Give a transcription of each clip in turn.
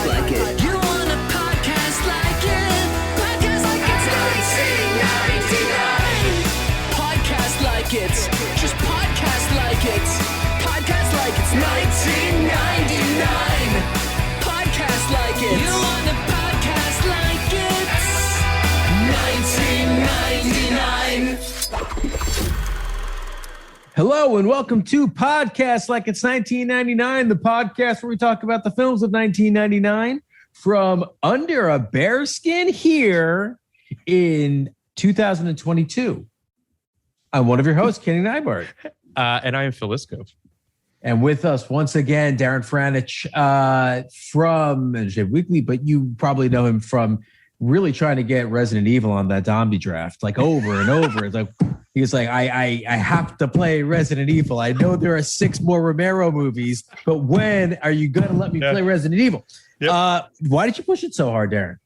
like it. You want a podcast like it? Podcast like it's 1999. Podcast like it. Just podcast like it. Podcast like it's 1999. Podcast like it. You want a podcast like it's 1999. Hello and welcome to Podcast Like It's 1999, the podcast where we talk about the films of 1999 from under a bearskin here in 2022. I'm one of your hosts, Kenny Nyberg. And I am Phil Iskov. And with us once again, Darren Franich from Weekly, but you probably know him from really trying to get Resident Evil on that zombie draft, like over and over. It's like he's like, I have to play Resident Evil. I know there are 6 more Romero movies, but when are you going to let me play Resident Evil? Yep. Why did you push it so hard, Darren?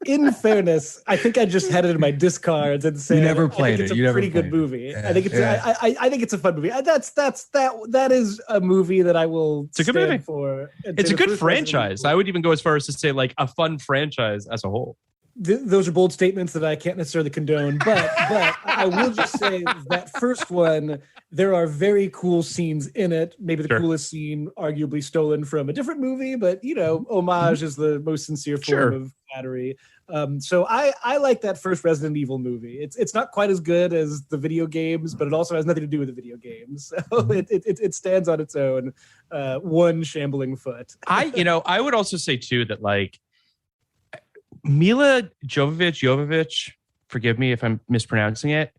In fairness, I think I just had it in my discards and said, you never played it's it. a pretty good movie. I think it's I think it's a fun movie. That is a movie that I will. It's a good movie for. It's a good franchise. I would even go as far as to say like a fun franchise as a whole. Those are bold statements that I can't necessarily condone, but I will just say that first one, there are very cool scenes in it. Maybe the coolest scene, arguably stolen from a different movie, but homage is the most sincere form of flattery. So I like that first Resident Evil movie. It's not quite as good as the video games, but it also has nothing to do with the video games. So it stands on its own, one shambling foot. I would also say too that like Mila Jovovich, forgive me if I'm mispronouncing it,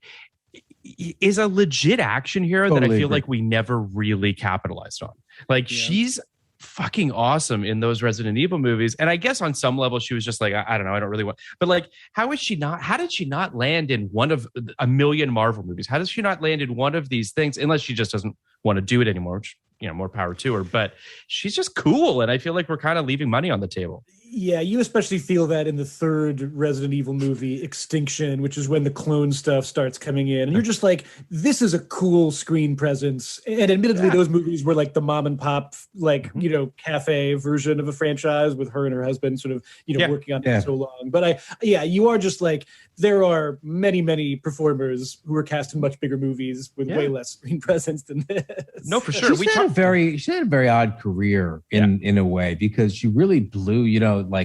is a legit action hero that I feel like we never really capitalized on. Like she's fucking awesome in those Resident Evil movies. And I guess on some level she was just like, I don't know, I don't really want, but like, how did she not land in one of a million Marvel movies? How does she not land in one of these things? Unless she just doesn't want to do it anymore, which, more power to her, but she's just cool. And I feel like we're kind of leaving money on the table. Yeah, you especially feel that in the third Resident Evil movie, Extinction, which is when the clone stuff starts coming in. And you're just like, this is a cool screen presence. And admittedly, those movies were like the mom and pop, cafe version of a franchise with her and her husband sort of, working on it so long. But you are just like, there are many, many performers who were cast in much bigger movies with way less screen presence than this. No, for sure. She had a very odd career in a way, because she really blew,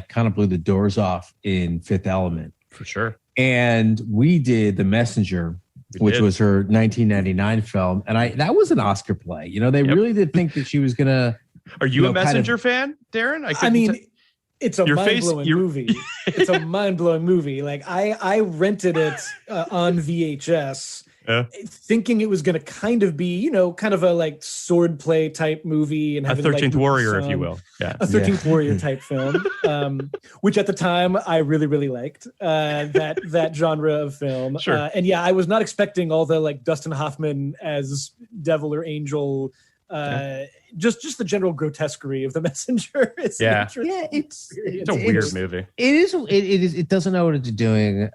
kind of blew the doors off in Fifth Element. For sure. And we did The Messenger, which was her 1999 film. And that was an Oscar play. They really did think that she was going to. Are you a Messenger fan, Darren? It's a mind-blowing movie. It's a mind-blowing movie. Like I rented it on VHS. Thinking it was going to kind of be, kind of a like swordplay type movie, and a 13th Warrior, if you will, a 13th Warrior type film, which at the time I really, really liked that genre of film. Sure. And I was not expecting all the like Dustin Hoffman as devil or angel. Just the general grotesquerie of The Messenger. It's a weird movie. It is. It doesn't know what it's doing.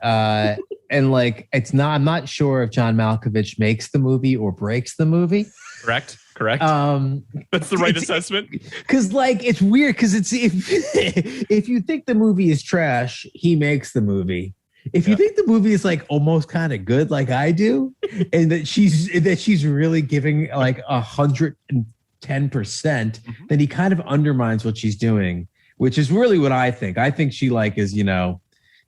And like, I'm not sure if John Malkovich makes the movie or breaks the movie. Correct. That's the right assessment. Because like, it's weird. Because it's if you think the movie is trash, he makes the movie. If you think the movie is like almost kind of good, like I do, and that she's really giving like 110%, then he kind of undermines what she's doing, which is really what I think. I think she like is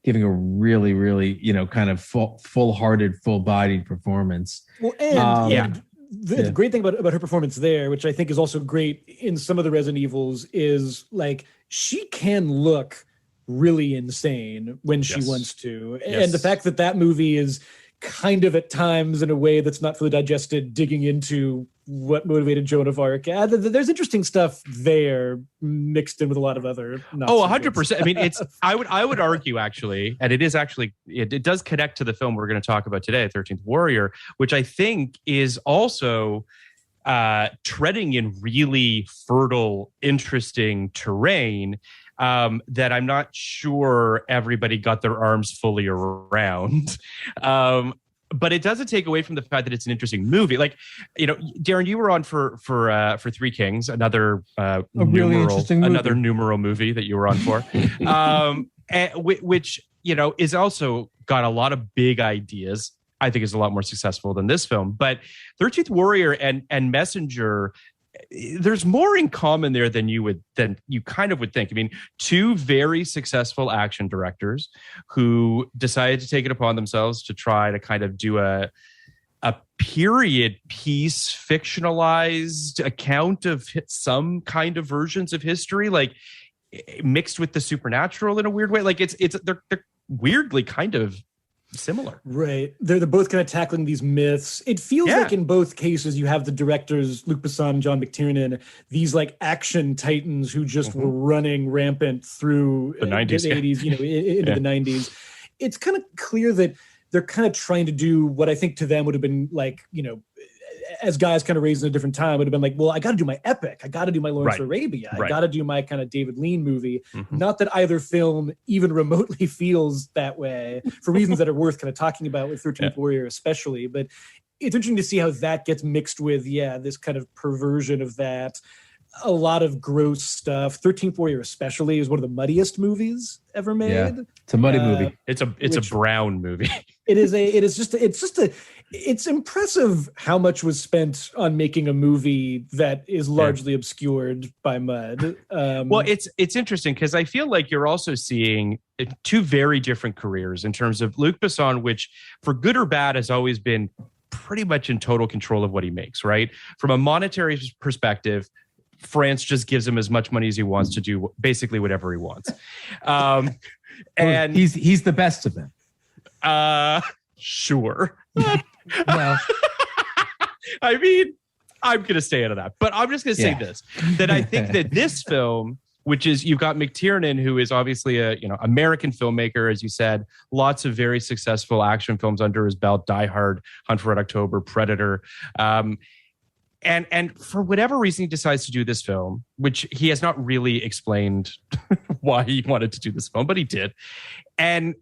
giving a really, really kind of full-hearted, full-bodied performance. Well, and the great thing about her performance there, which I think is also great in some of the Resident Evils, is like she can look really insane when she wants to. And the fact that movie is kind of at times in a way that's not fully digested, digging into what motivated Joan of Arc. There's interesting stuff there mixed in with a lot of other. 100%. I mean, I would argue actually, and it is actually, it does connect to the film we're going to talk about today, 13th Warrior, which I think is also treading in really fertile, interesting terrain that I'm not sure everybody got their arms fully around. but it doesn't take away from the fact that it's an interesting movie. Like, Darren, you were on for Three Kings, another another numeral movie that you were on for, which is also got a lot of big ideas. I think is a lot more successful than this film. But 13th Warrior and Messenger, there's more in common there than you kind of would think. I mean, two very successful action directors who decided to take it upon themselves to try to kind of do a period piece, fictionalized account of some kind of versions of history, like mixed with the supernatural in a weird way. Like they're weirdly kind of similar, right? They're both kind of tackling these myths. It feels like in both cases you have the directors Luc Besson and John McTiernan, these like action titans who just were running rampant through the 90s, the 80s, into the 90s. It's kind of clear that they're kind of trying to do what I think to them would have been like, as guys kind of raised in a different time, would have been like, well, I got to do my epic. I got to do my Lawrence of Arabia. I got to do my kind of David Lean movie. Not that either film even remotely feels that way for reasons that are worth kind of talking about with 13th Warrior especially. But it's interesting to see how that gets mixed with, this kind of perversion of that. A lot of gross stuff. 13th Warrior especially is one of the muddiest movies ever made. Yeah, it's a muddy movie. It's a brown movie. It's impressive how much was spent on making a movie that is largely obscured by mud. Well, it's interesting because I feel like you're also seeing two very different careers in terms of Luc Besson, which for good or bad has always been pretty much in total control of what he makes, right? From a monetary perspective, France just gives him as much money as he wants to do basically whatever he wants. And he's the best of them. Sure. Well, I mean, I'm going to stay out of that, but I'm just going to say this, that I think that this film, which is, you've got McTiernan, who is obviously a, American filmmaker, as you said, lots of very successful action films under his belt, Die Hard, Hunt for Red October, Predator. And for whatever reason, he decides to do this film, which he has not really explained why he wanted to do this film, but he did. And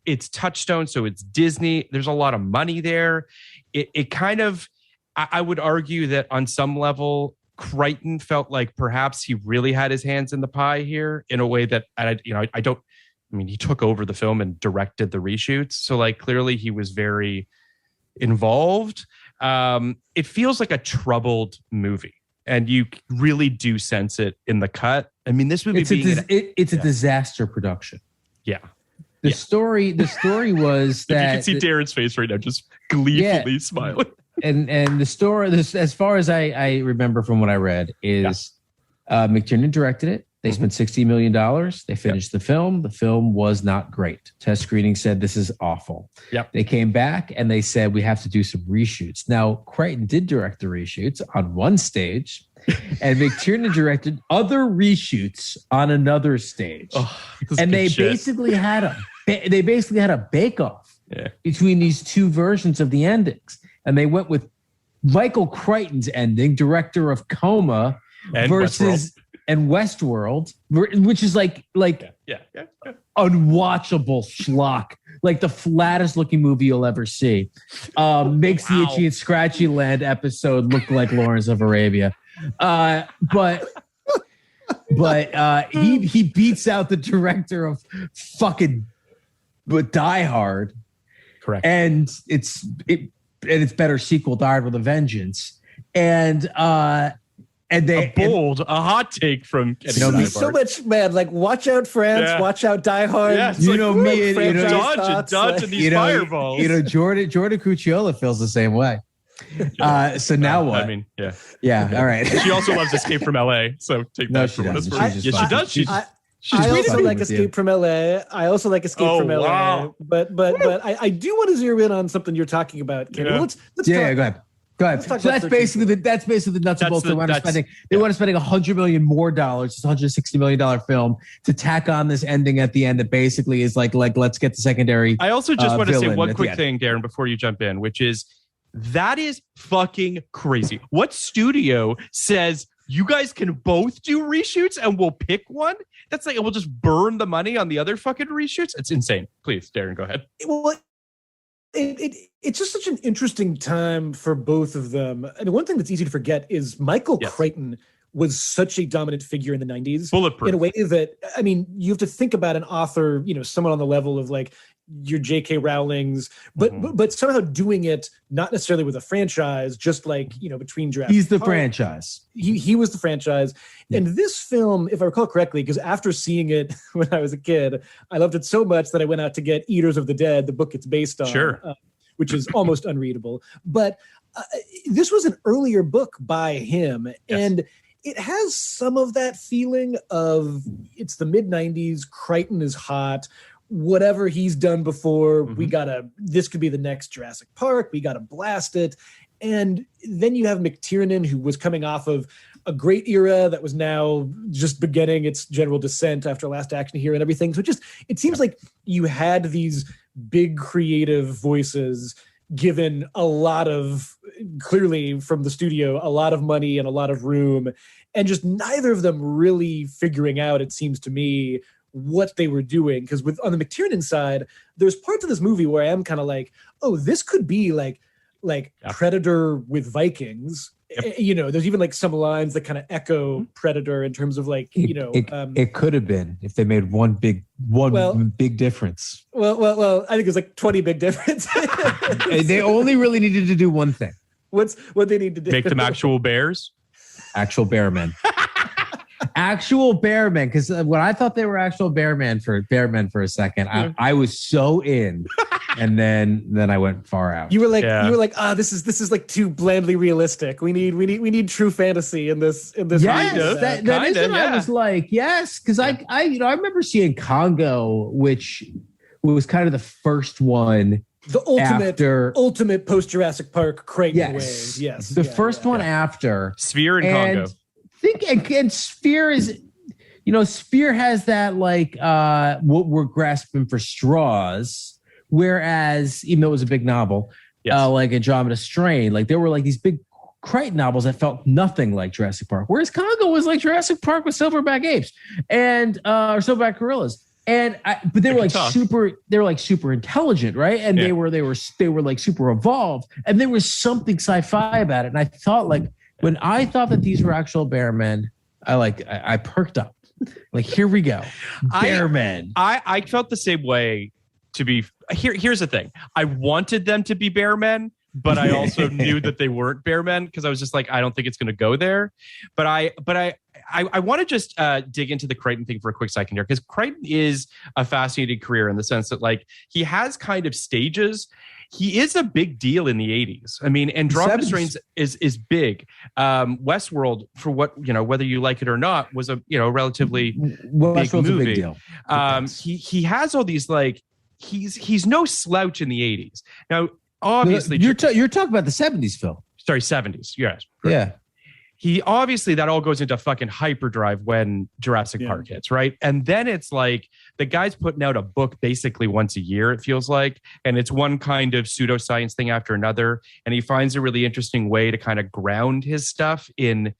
it's Touchstone, so it's Disney. There's a lot of money there. It kind of, I would argue that on some level, Chrichton felt like perhaps he really had his hands in the pie here in a way that he took over the film and directed the reshoots. So like clearly he was very involved. It feels like a troubled movie, and you really do sense it in the cut. I mean, this movie it's a disaster production. Yeah. The story was that you can see Darren's face right now, just gleefully smiling. And the story, as far as I remember from what I read, is McTiernan directed it. They spent $60 million. They finished the film. The film was not great. Test screening said this is awful. Yep. They came back and they said we have to do some reshoots. Now, Crichton did direct the reshoots on one stage, and McTiernan directed other reshoots on another stage. And they basically had a bake-off between these two versions of the endings. And they went with Michael Crichton's ending, director of Coma, and versus Westworld, which is like unwatchable schlock, like the flattest looking movie you'll ever see. Makes the Itchy and Scratchy Land episode look like Lawrence of Arabia. But he beats out the director of fucking Die Hard. Correct. And it's better sequel, Die Hard with a Vengeance. And a hot take from so much, man. Like, watch out, France. Watch out, Die Hard. Yeah, me, dodge these fireballs. Jordan Crucchiola feels the same way. So now what? I mean, all right. She also loves Escape from LA. So take that for what it's worth. Yes, she does. I also like Escape from LA. From LA. Wow. But I do want to zero in on something you're talking about, Kenny. Yeah. Let's go ahead. So that's basically the nuts and bolts they want to spending. They want to spending $100 million more dollars, it's $160 million film, to tack on this ending at the end that basically is like let's get the secondary. I also just want to say one quick thing, Darren, before you jump in, which is that is fucking crazy. What studio says you guys can both do reshoots and we'll pick one? That's like, we'll just burn the money on the other fucking reshoots. It's insane. Please, Darren, go ahead. Well, It's just such an interesting time for both of them. And one thing that's easy to forget is Michael Crichton was such a dominant figure in the 90s. Bulletproof. In a way that, I mean, you have to think about an author, someone on the level of like your J.K. Rowling's, but somehow doing it not necessarily with a franchise, just like, between Jurassic He's the Park. Franchise. He was the franchise. Yeah. And this film, if I recall correctly, because after seeing it when I was a kid, I loved it so much that I went out to get Eaters of the Dead, the book it's based on. Sure. Which is almost unreadable. But this was an earlier book by him. Yes. And it has some of that feeling of it's the mid-90s, Crichton is hot, whatever he's done before, this could be the next Jurassic Park, we gotta blast it. And then you have McTiernan, who was coming off of a great era that was now just beginning its general descent after Last Action Hero and everything. So it seems like you had these big creative voices given a lot of, clearly from the studio, a lot of money and a lot of room, and just neither of them really figuring out, it seems to me, what they were doing. Because on the McTiernan side, there's parts of this movie where I am kind of like, oh, this could be like Predator with Vikings. Yep. There's even like some lines that kind of echo Predator in terms of like, it could have been if they made one big difference. Well, I think there's like 20 big differences. They only really needed to do one thing. What they need to do? Make them actual bears? Actual bearmen. Actual bearmen, because when I thought they were actual bearmen for a second, I was so in, and then I went far out. You were like, this is like too blandly realistic. We need true fantasy in this. Yes, that is what I was like. Yes, because I remember seeing Congo, which was kind of the first one. The ultimate post Jurassic Park Crichton wave. Yes, the first one after Sphere and Congo. And Sphere is, Sphere has that like what we're grasping for straws, whereas even though it was a big novel, like Andromeda Strain, like there were like these big Crichton novels that felt nothing like Jurassic Park, whereas Congo was like Jurassic Park with silverback apes and or silverback gorillas. But they were like super intelligent, right? And they were like super evolved, and there was something sci-fi about it. And I thought like, when I thought that these were actual bearmen, I perked up. Like, here we go. Bearmen. I felt the same way here's the thing. I wanted them to be bearmen, but I also knew that they weren't bearmen because I was just like, I don't think it's going to go there. But I want to just dig into the Crichton thing for a quick second here, because Crichton is a fascinating career in the sense that like he has kind of stages. He is a big deal in the 80s. I mean, Andromeda Strain is big. Westworld, for whether you like it or not, was a relatively big movie. A big deal. He has all these like he's no slouch in the 80s. Now, obviously, you're talking about the 70s, Phil. Sorry, 70s. Yes. Yeah. He obviously, that all goes into fucking hyperdrive when Jurassic Park hits, right? And then it's like the guy's putting out a book basically once a year, it feels like, and it's one kind of pseudoscience thing after another. And he finds a really interesting way to kind of ground his stuff in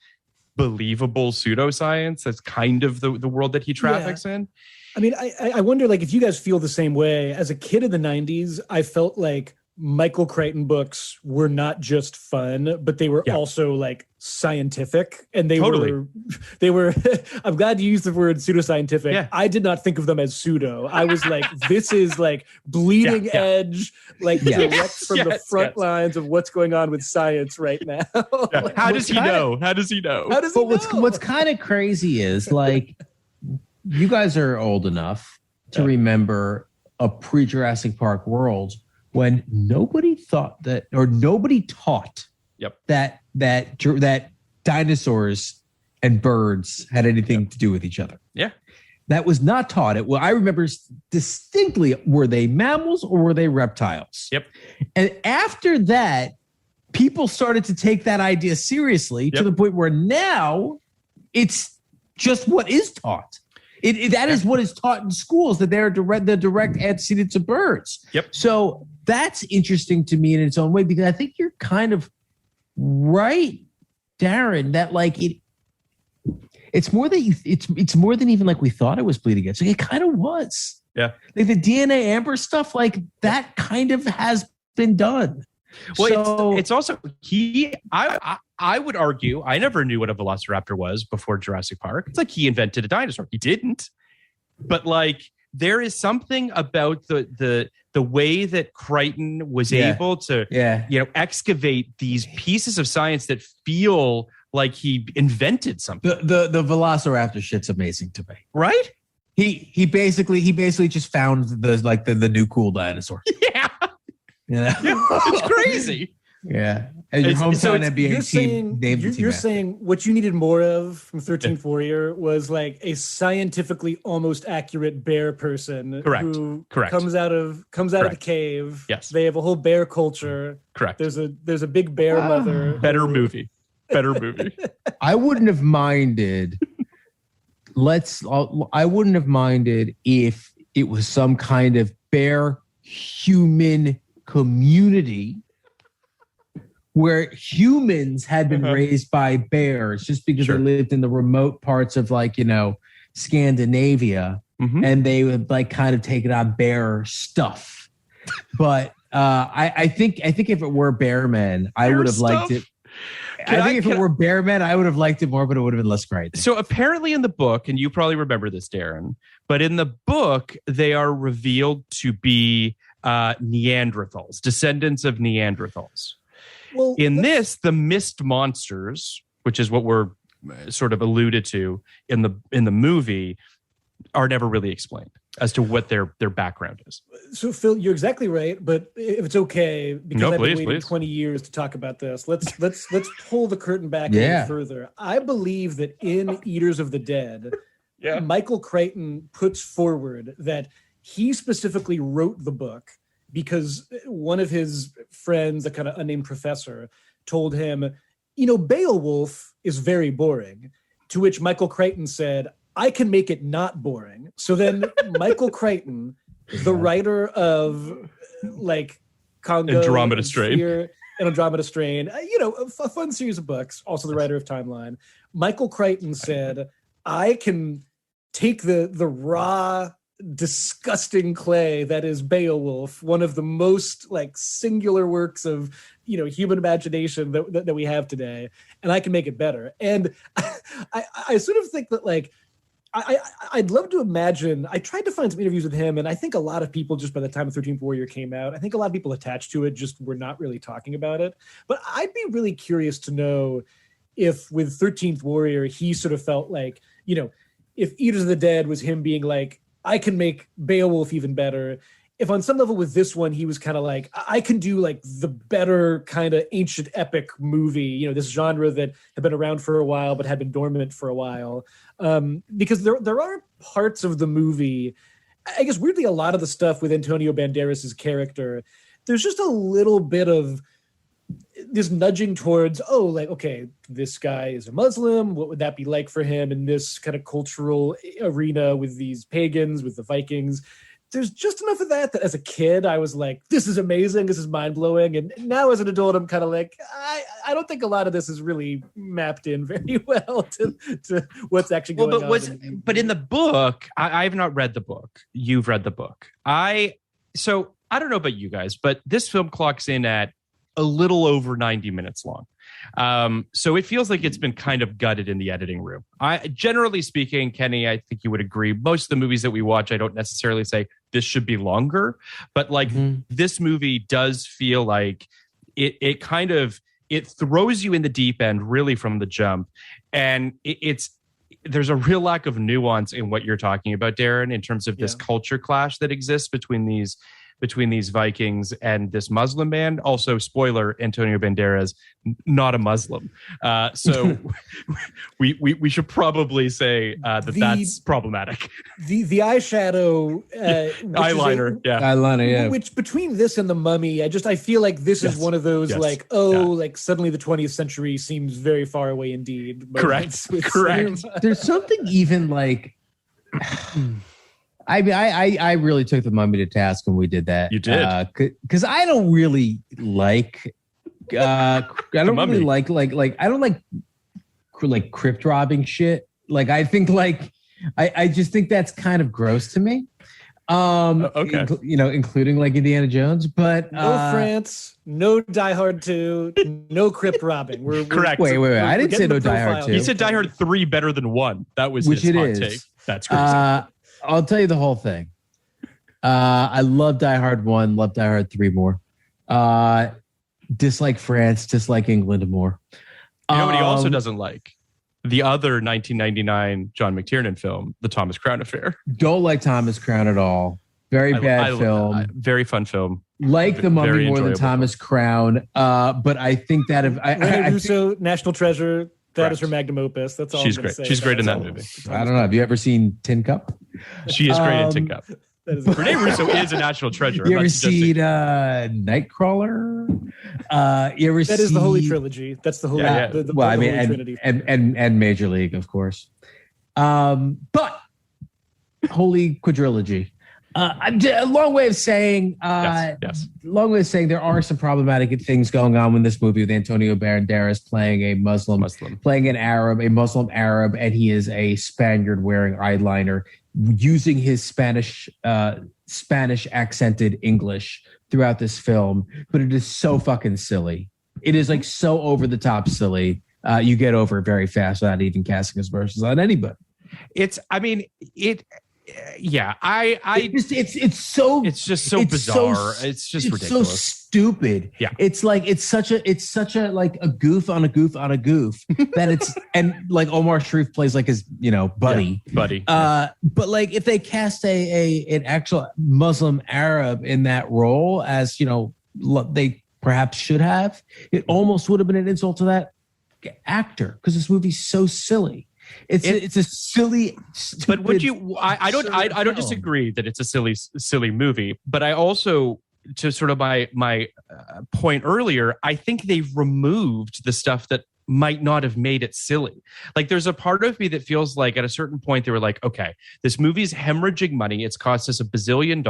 believable pseudoscience. That's kind of the world that he traffics in. I mean, I wonder, like, if you guys feel the same way. As a kid in the 90s, I felt like Michael Crichton books were not just fun, but they were also like scientific, and they were I'm glad you used the word pseudoscientific. Yeah. I did not think of them as pseudo. I was like, this is like bleeding edge, like direct from the front lines of what's going on with science right now. Like, How does he know? What's kind of crazy is like, you guys are old enough to remember a pre-Jurassic Park world when nobody thought that, or nobody taught that dinosaurs and birds had anything to do with each other. Yeah. That was not taught. I remember distinctly, were they mammals or were they reptiles? Yep. And after that, people started to take that idea seriously to the point where now it's just what is taught. That is what is taught in schools, that they're the direct antecedents of birds. Yep. So that's interesting to me in its own way, because I think you're kind of right, Darren, that like it's more than it's more than even like we thought it was bleeding edge. Like, it kind of was. Yeah. Like the DNA Amber stuff, like that kind of has been done. Well, So it's also I would argue I never knew what a velociraptor was before Jurassic Park. It's like he invented a dinosaur. He didn't, but like there is something about the way that Chrichton was able to excavate these pieces of science that feel like he invented something. The velociraptor shit's amazing to me, right? He basically just found the new cool dinosaur. Yeah. Yeah, it's crazy. Yeah, and your hometown NBA team named the team. You're saying what you needed more of from 13th Warrior was like a scientifically almost accurate bear person. Correct. Who Correct. comes out of the cave. Yes. They have a whole bear culture. Correct. There's a big bear mother. Better movie. I wouldn't have minded. I wouldn't have minded if it was some kind of bear human community where humans had been raised by bears just because they lived in the remote parts of Scandinavia, and they would kind of take it on bear stuff. But I think if it were bearmen, I would have liked it. If it were bearmen, I would have liked it more, but it would have been less great. So apparently in the book, and you probably remember this, Darren, but in the book, they are revealed to be Neanderthals, descendants of Neanderthals. Well, in this, the mist monsters, which is what we're sort of alluded to in the movie, are never really explained as to what their background is. So Phil, you're exactly right, but if it's okay, because I've been waiting 20 years to talk about this, let's pull the curtain back a little further. I believe that in Eaters of the Dead, Michael Crichton puts forward that he specifically wrote the book because one of his friends, a kind of unnamed professor, told him, Beowulf is very boring, to which Michael Crichton said, I can make it not boring. So then Michael Crichton, the writer of Congo, Andromeda Strain, and Andromeda Strain, a fun series of books, also the writer of Timeline. Michael Crichton said, I can take the raw, disgusting clay that is Beowulf, one of the most singular works of human imagination that we have today, and I can make it better. And I sort of think that I'd love to imagine. I tried to find some interviews with him, and I think a lot of people, just by the time 13th Warrior came out, I think a lot of people attached to it just were not really talking about it. But I'd be really curious to know if with 13th Warrior, he sort of felt if Eaters of the Dead was him being I can make Beowulf even better. If on some level with this one, he was kind of I can do the better kind of ancient epic movie, this genre that had been around for a while, but had been dormant for a while. Because there are parts of the movie, I guess weirdly, a lot of the stuff with Antonio Banderas' character, there's just a little bit of this nudging towards, okay, this guy is a Muslim. What would that be like for him in this kind of cultural arena with these pagans, with the Vikings? There's just enough of that as a kid, I was like, this is amazing. This is mind blowing. And now as an adult, I'm kind of I don't think a lot of this is really mapped in very well to what's actually going on. But in the book, I have not read the book. You've read the book. So I don't know about you guys, but this film clocks in at a little over 90 minutes long. So it feels like it's been kind of gutted in the editing room. Generally speaking, Kenny, I think you would agree. Most of the movies that we watch, I don't necessarily say this should be longer, but this movie does feel like it kind of, it throws you in the deep end really from the jump. And there's a real lack of nuance in what you're talking about, Darren, in terms of this culture clash that exists between these Vikings and this Muslim man. Also, spoiler, Antonio Banderas, not a Muslim. So we should probably say that's problematic. The eyeshadow, eyeliner, eyeliner, yeah. Which between this and The Mummy, I feel like this is one of those suddenly the 20th century seems very far away indeed. Correct. There's something even I mean, I really took The Mummy to task when we did that. You did, because I don't really like. I don't really like I don't like crypt robbing shit. I think I just think that's kind of gross to me. Okay. Including like Indiana Jones, but no France, no Die Hard 2, no crypt robbing. Correct. Wait. I didn't say no Die Hard 2. He said Die Hard 3 better than 1. That was Which his it hot is. take. That's crazy. I'll tell you the whole thing. I love Die Hard 1, love Die Hard 3 more. Dislike France, dislike England more. You know what he also doesn't like? The other 1999 John McTiernan film, The Thomas Crown Affair. Don't like Thomas Crown at all. Very bad film. Very fun film. Like The Mummy more than Thomas film. Crown. But I think that if Rene Russo, National Treasure, that Correct. is her magnum opus. That's all She's I'm gonna great. say. She's great in that movie. I don't know. Have you ever seen Tin Cup? She is great in Tin Cup. Rene Russo is a national treasure. You ever seen Nightcrawler? That is the Holy Trilogy. That's the Holy, the Holy Trinity. And Major League, of course. But Holy Quadrilogy. A long way of saying, yes. Long way of saying there are some problematic things going on in this movie with Antonio Banderas playing a Muslim, playing an Arab, a Muslim Arab, and he is a Spaniard wearing eyeliner, using his Spanish accented English throughout this film. But it is so fucking silly. It is like so over the top silly. You get over it very fast without even casting aspersions on anybody. It's just so bizarre. It's just ridiculous. So stupid. Yeah. It's such a like a goof on a goof on a goof that it's and like Omar Sharif plays like his buddy. Yeah, buddy. But like if they cast an actual Muslim Arab in that role, as they perhaps should have, it almost would have been an insult to that actor because this movie's so silly. It's a silly, but would you? I don't disagree that it's a silly movie. But I also, to sort of my point earlier, I think they've removed the stuff that might not have made it silly. Like there's a part of me that feels like at a certain point they were like, okay, this movie's hemorrhaging money. It's cost us $1 billion.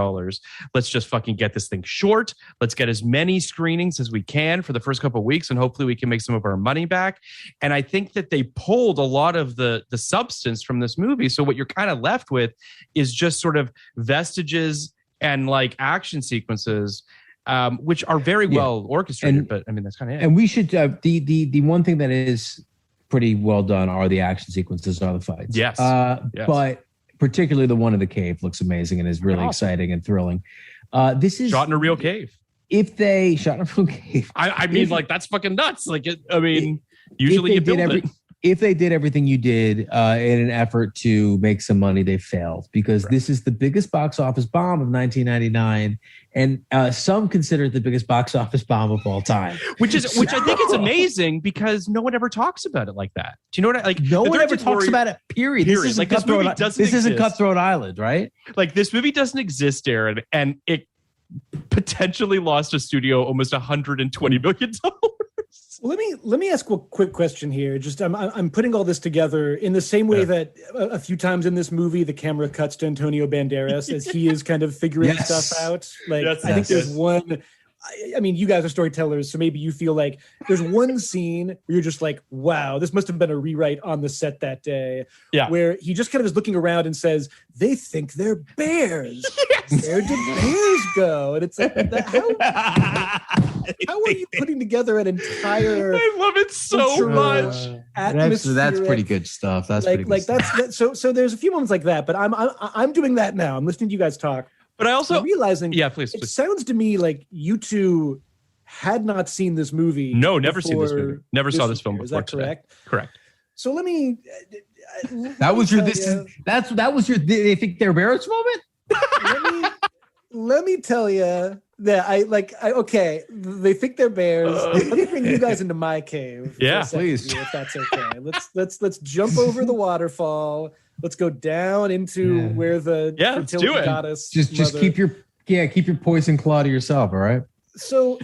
Let's just fucking get this thing short. Let's get as many screenings as we can for the first couple of weeks, and hopefully we can make some of our money back. And I think that they pulled a lot of the substance from this movie. So what you're kind of left with is just sort of vestiges and like action sequences, which are very well orchestrated, but I mean that's kind of it. And we should the one thing that is pretty well done are the action sequences, are the fights. Yes. But particularly the one in the cave looks amazing and is really exciting and thrilling. This is shot in a real cave. If they shot in a real cave, I mean, like that's fucking nuts. Like usually you build it. If they did everything you did in an effort to make some money, they failed because this is the biggest box office bomb of 1999, and some consider it the biggest box office bomb of all time. Which I think is amazing because no one ever talks about it like that. Do you know what I like? No one ever talks about it. Period. This isn't like this movie doesn't. This isn't Cutthroat Island, right? Like this movie doesn't exist, Darren, and it potentially lost a studio almost $120 million. Well, let me ask a quick question here. Just I'm putting all this together in the same way that a few times in this movie the camera cuts to Antonio Banderas as he is kind of figuring stuff out. Like I think there's one. I mean, you guys are storytellers, so maybe you feel like there's one scene where you're just like, wow, this must have been a rewrite on the set that day. Yeah. Where he just kind of is looking around and says, they think they're bears. Yes. Where did bears go? And it's like, how are you putting together an entire... I love it so much. That's pretty good stuff. That's like, pretty good stuff. So there's a few moments like that, but I'm doing that now. I'm listening to you guys talk. But I also realizing, please. It sounds to me like you two had not seen this movie. No, never seen this movie. Never saw this film before. Is that correct? Today. Correct. So let me. That was your. They think they're bears moment. Let me tell you that okay. They think they're bears. Let me bring you guys into my cave. Yeah, please, if that's okay. Let's jump over the waterfall. Let's go down into where the fertility goddess. Just keep your poison claw to yourself. All right. So,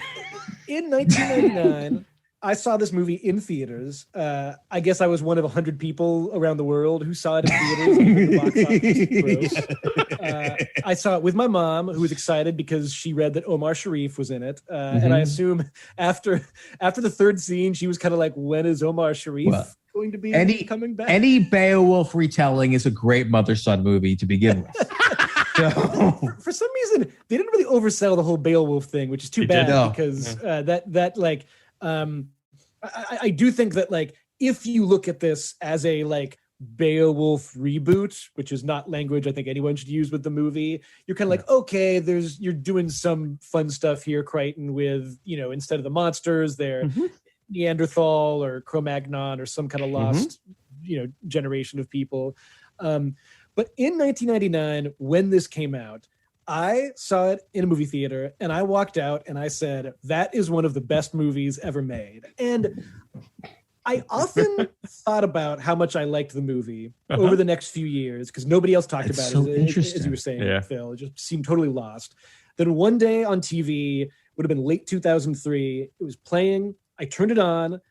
in 1999, I saw this movie in theaters. I guess I was one of 100 people around the world who saw it in theaters. I saw it with my mom, who was excited because she read that Omar Sharif was in it, and I assume after the third scene, she was kind of like, "When is Omar Sharif?" Going to be coming back. Any Beowulf retelling is a great mother-son movie to begin with. So for some reason, they didn't really oversell the whole Beowulf thing, which is too bad because I do think that like if you look at this as a like Beowulf reboot, which is not language I think anyone should use with the movie, you're kind of like, okay, you're doing some fun stuff here, Chrichton, with, you know, instead of the monsters, they're Neanderthal or Cro-Magnon or some kind of lost, you know, generation of people. But in 1999, when this came out, I saw it in a movie theater and I walked out and I said, that is one of the best movies ever made. And I often thought about how much I liked the movie over the next few years because nobody else talked about it, as you were saying, Phil. It just seemed totally lost. Then one day on TV, would have been late 2003, it was playing. I turned it on.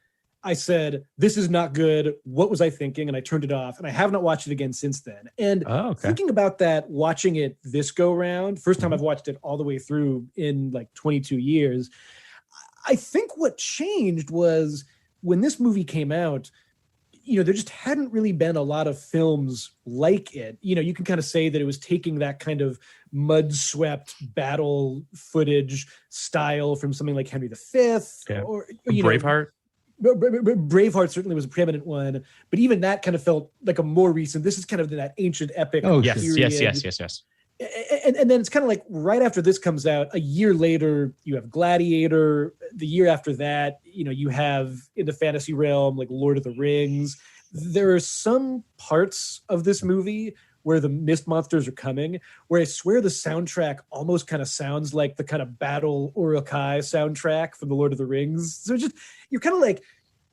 I said, this is not good. What was I thinking? And I turned it off. And I have not watched it again since then. And thinking about that, watching it this go round, first time I've watched it all the way through in like 22 years, I think what changed was when this movie came out, you know, there just hadn't really been a lot of films like it. You know, you can kind of say that it was taking that kind of mud-swept battle footage style from something like Henry V or Braveheart. Braveheart certainly was a preeminent one, but even that kind of felt like a more recent. This is kind of that ancient epic. Yes. And then it's kind of like right after this comes out, a year later, you have Gladiator. The year after that, you know, you have in the fantasy realm like Lord of the Rings. There are some parts of this movie where the mist monsters are coming, where I swear the soundtrack almost kind of sounds like the kind of Battle Uruk-hai soundtrack from the Lord of the Rings. So just you're kind of like,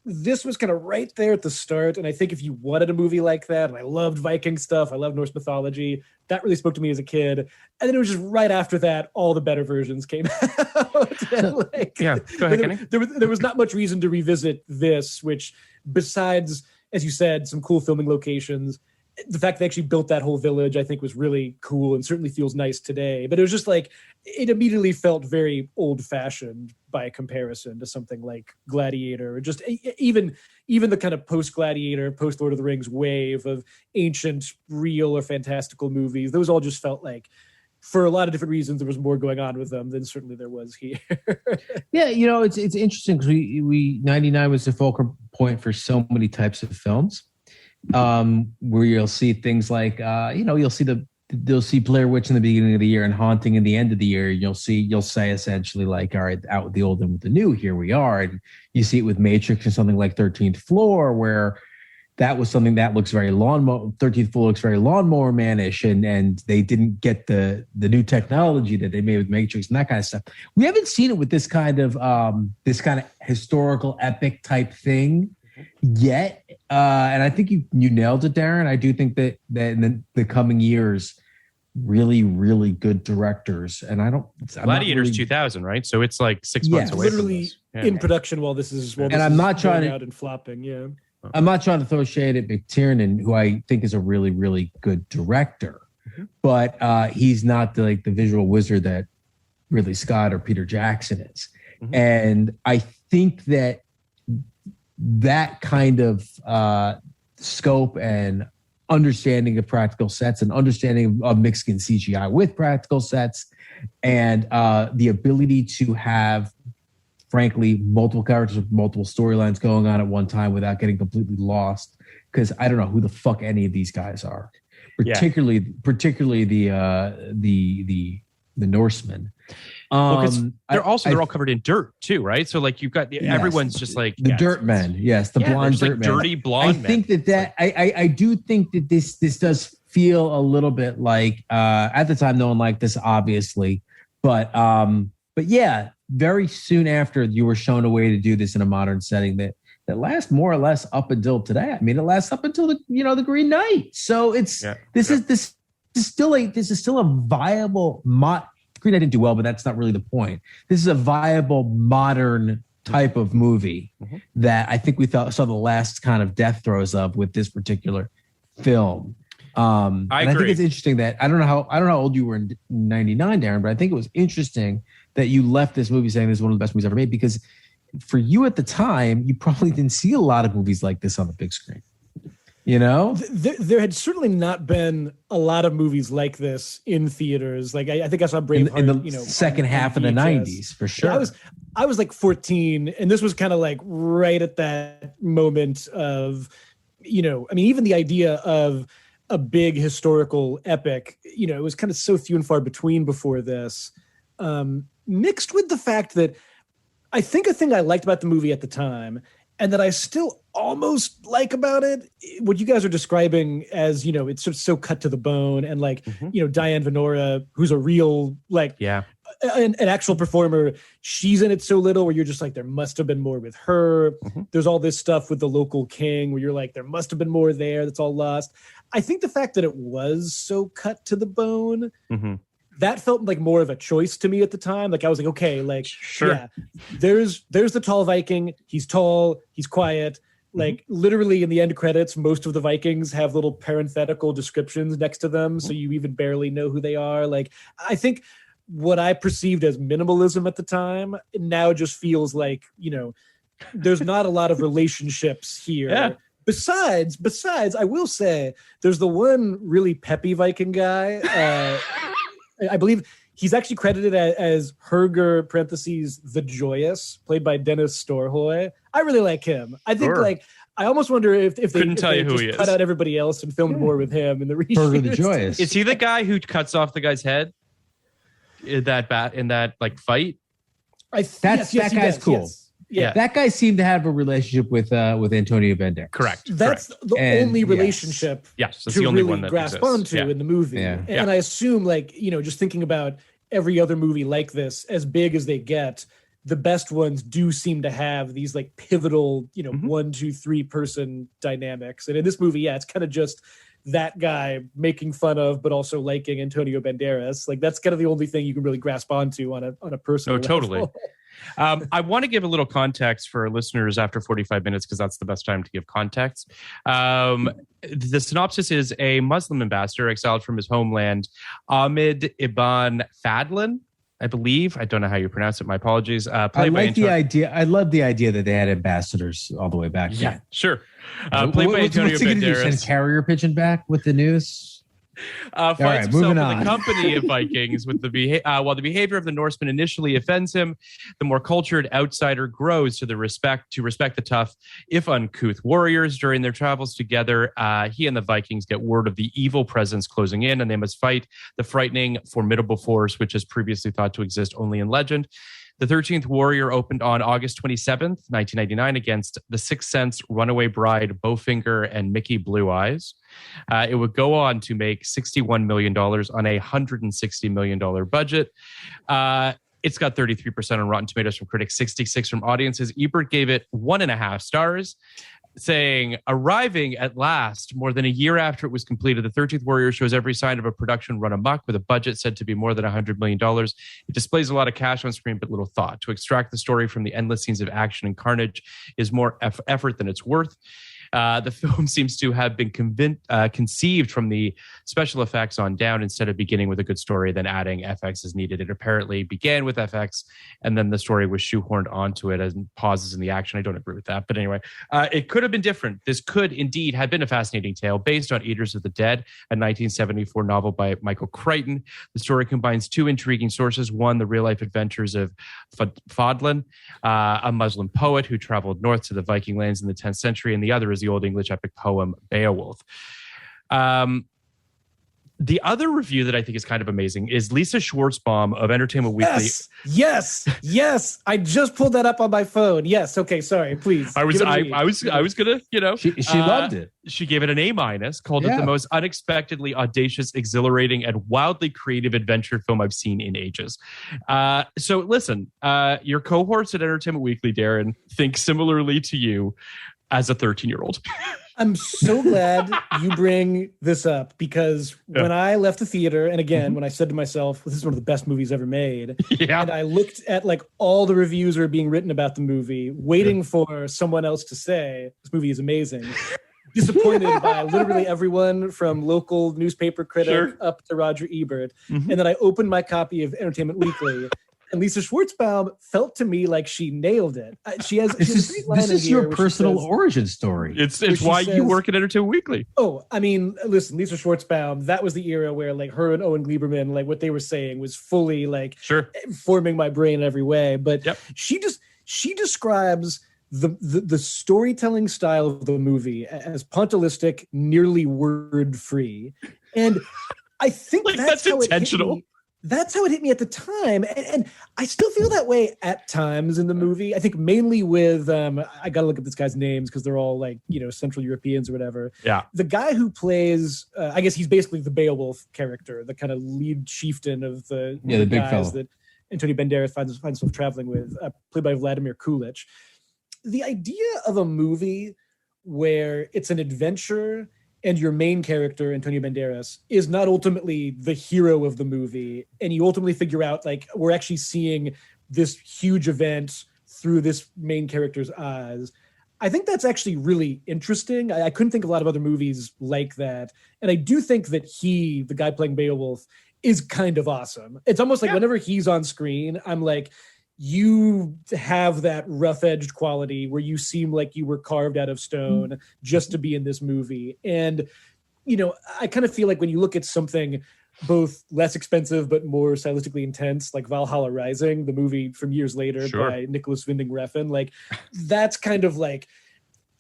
this was kind of right there at the start. And I think if you wanted a movie like that, and I loved Viking stuff, I loved Norse mythology, that really spoke to me as a kid. And then it was just right after that, all the better versions came out. Like, go ahead, Kenny. There was not much reason to revisit this, which besides, as you said, some cool filming locations, the fact they actually built that whole village, I think was really cool and certainly feels nice today. But it was just like, it immediately felt very old fashioned by comparison to something like Gladiator or just even the kind of post Gladiator, post Lord of the Rings wave of ancient, real or fantastical movies. Those all just felt like, for a lot of different reasons, there was more going on with them than certainly there was here. Yeah, you know, it's interesting because we 99 was the focal point for so many types of films. Where you'll see things like you'll see Blair Witch in the beginning of the year and Haunting in the end of the year. You'll say essentially like, all right, out with the old and with the new, here we are. And you see it with Matrix and something like 13th Floor, where that was something that looks very 13th Floor looks very Lawnmower Man-ish, and they didn't get the new technology that they made with Matrix and that kind of stuff. We haven't seen it with this kind of historical epic type thing yet. And I think you nailed it, Darren. I do think that in the coming years, really, really good directors. And Gladiator's 2000, right? So it's like 6 months away. Literally in production while this is I'm not trying to out and flopping. Yeah. I'm not trying to throw shade at McTiernan, who I think is a really, really good director, but he's not the visual wizard that Ridley Scott or Peter Jackson is. And I think that kind of scope and understanding of practical sets and understanding of mixing CGI with practical sets and the ability to have, frankly, multiple characters with multiple storylines going on at one time without getting completely lost. Because I don't know who the fuck any of these guys are, particularly the Norsemen. They're all covered in dirt too, right? So like you've got everyone's just like the dirt men, blonde dirt men, dirty blonde. I think I do think that this does feel a little bit like at the time no one liked this, obviously, but yeah, very soon after you were shown a way to do this in a modern setting that lasts more or less up until today. I mean, it lasts up until the Green Knight. So this is still a viable Green Knight didn't do well, but that's not really the point. This is a viable modern type of movie that I think we saw the last kind of death throes of with this particular film. I think it's interesting that I don't know how old you were in 99, Darren, but I think it was interesting that you left this movie saying this is one of the best movies ever made, because for you at the time, you probably didn't see a lot of movies like this on the big screen. You know, there had certainly not been a lot of movies like this in theaters. Like I think I saw Braveheart in the second half of the 90s for sure. Yeah, I was like 14, and this was kind of like right at that moment of, even the idea of a big historical epic, it was kind of so few and far between before this, mixed with the fact that I think a thing I liked about the movie at the time, and that I still almost like about it, what you guys are describing as, it's sort of so cut to the bone, and like, Diane Venora, who's a real, like, an actual performer, she's in it so little where you're just like, there must have been more with her. There's all this stuff with the local king where you're like, there must have been more there. That's all lost. I think the fact that it was so cut to the bone, that felt like more of a choice to me at the time. Like I was like, okay, like, yeah, there's the tall Viking. He's tall, he's quiet. Like literally in the end credits, most of the Vikings have little parenthetical descriptions next to them. So you even barely know who they are. Like, I think what I perceived as minimalism at the time now just feels like, there's not a lot of relationships here. Yeah. Besides, I will say there's the one really peppy Viking guy. I believe he's actually credited as Herger (parentheses the Joyous), played by Dennis Storhoy. I really like him. I think I almost wonder if they couldn't tell you who he is. Cut out everybody else and filmed more with him in the reshoots. Herger the Joyous. Is he the guy who cuts off the guy's head in that like fight? That guy's cool. Yes. Yeah, that guy seemed to have a relationship with Antonio Banderas. Correct. That's the only relationship that's to the only really one that grasp exists. onto in the movie. Yeah. And I assume, like, just thinking about every other movie like this, as big as they get, the best ones do seem to have these like pivotal, 1, 2, 3 person dynamics. And in this movie, it's kind of just that guy making fun of, but also liking Antonio Banderas. Like that's kind of the only thing you can really grasp onto on a personal level. Totally. I want to give a little context for listeners after 45 minutes because that's the best time to give context. The synopsis is a Muslim ambassador exiled from his homeland, Ahmed Ibn Fadlan, I believe. I don't know how you pronounce it. My apologies. I like the idea. I love the idea that they had ambassadors all the way back. Yeah, sure. Played by Antonio Banderas. Send carrier pigeon back with the news. Finds himself in the company of Vikings with while the behavior of the Norsemen initially offends him, the more cultured outsider grows to respect the tough, if uncouth warriors. During their travels together, he and the Vikings get word of the evil presence closing in, and they must fight the frightening, formidable force which is previously thought to exist only in legend. The 13th Warrior opened on August 27th, 1999 against the Sixth Sense, Runaway Bride, Bowfinger, and Mickey Blue Eyes. It would go on to make $61 million on a $160 million budget. It's got 33% on Rotten Tomatoes from critics, 66% from audiences. Ebert gave it 1.5 stars, saying, arriving at last, more than a year after it was completed, the 13th Warrior shows every sign of a production run amok with a budget said to be more than $100 million. It displays a lot of cash on screen, but little thought. To extract the story from the endless scenes of action and carnage is more effort than it's worth. The film seems to have been conceived from the special effects on down instead of beginning with a good story, then adding FX as needed. It apparently began with FX, and then the story was shoehorned onto it as pauses in the action. I don't agree with that. But anyway, it could have been different. This could indeed have been a fascinating tale based on Eaters of the Dead, a 1974 novel by Michael Chrichton. The story combines two intriguing sources. One, the real-life adventures of Fadlan, a Muslim poet who traveled north to the Viking lands in the 10th century, and the other is the Old English epic poem Beowulf. The other review that I think is kind of amazing is Lisa Schwartzbaum of Entertainment Weekly. Yes. I just pulled that up on my phone. Yes. Okay. Sorry. Please. I was gonna, she loved it. She gave it an A-, called it the most unexpectedly audacious, exhilarating, and wildly creative adventure film I've seen in ages. So listen, your cohorts at Entertainment Weekly, Darren, think similarly to you as a 13-year-old. I'm so glad you bring this up because when I left the theater, and again, when I said to myself, this is one of the best movies ever made, and I looked at like all the reviews that are being written about the movie, waiting for someone else to say, this movie is amazing. Disappointed by literally everyone from local newspaper critic up to Roger Ebert. And then I opened my copy of Entertainment Weekly, Lisa Schwartzbaum felt to me like she nailed it. She has a great line this is in here your where she personal says, origin story. It's why you work at Entertainment Weekly. Oh, I mean, listen, Lisa Schwartzbaum, that was the era where like her and Owen Gleiberman, like what they were saying was fully like forming my brain in every way. But she describes the storytelling style of the movie as pointillistic, nearly word free. And I think like that's intentional. That's how it hit me at the time. And I still feel that way at times in the movie. I think mainly with, I got to look up this guy's names because they're all like, Central Europeans or whatever. Yeah. The guy who plays, I guess he's basically the Beowulf character, the kind of lead chieftain of the big guys fellow that Antonio Banderas finds himself traveling with, played by Vladimir Kulich. The idea of a movie where it's an adventure and your main character, Antonio Banderas, is not ultimately the hero of the movie, and you ultimately figure out, like, we're actually seeing this huge event through this main character's eyes. I think that's actually really interesting. I couldn't think of a lot of other movies like that. And I do think that the guy playing Beowulf, is kind of awesome. It's almost like whenever he's on screen, I'm like, you have that rough-edged quality where you seem like you were carved out of stone just to be in this movie. And, I kind of feel like when you look at something both less expensive but more stylistically intense, like Valhalla Rising, the movie from years later by Nicholas Winding Refn, like that's kind of like,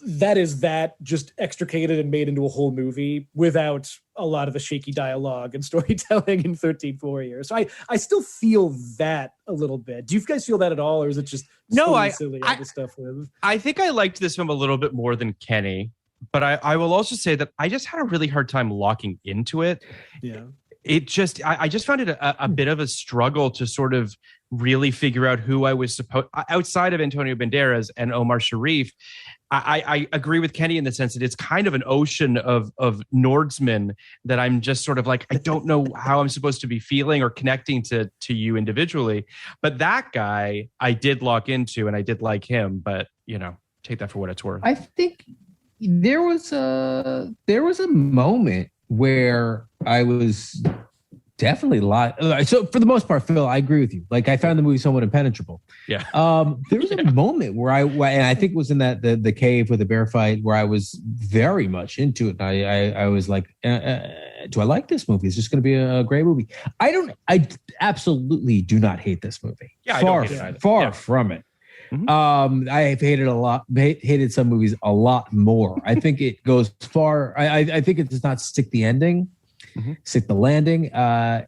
that is that just extricated and made into a whole movie without a lot of the shaky dialogue and storytelling in 13 Warriors. So I still feel that a little bit. Do you guys feel that at all, or is it just silly all the stuff with? I think I liked this film a little bit more than Kenny, but I will also say that I just had a really hard time locking into it. Yeah. It just, I just found it a bit of a struggle to sort of really figure out who I was supposed, outside of Antonio Banderas and Omar Sharif. I agree with Kenny in the sense that it's kind of an ocean of Nordsmen that I'm just sort of like, I don't know how I'm supposed to be feeling or connecting to you individually. But that guy I did lock into and I did like him, but take that for what it's worth. I think there was a moment where I was definitely so for the most part, Phil, I agree with you. Like, I found the movie somewhat impenetrable. Yeah. There was a moment where and I think it was in the cave with the bear fight, where I was very much into it. I was like, do I like this movie? Is this going to be a great movie? I absolutely do not hate this movie. Yeah, far from it. Mm-hmm. I have hated some movies a lot more. I think it goes far. I think it does not stick the ending. Stick the landing at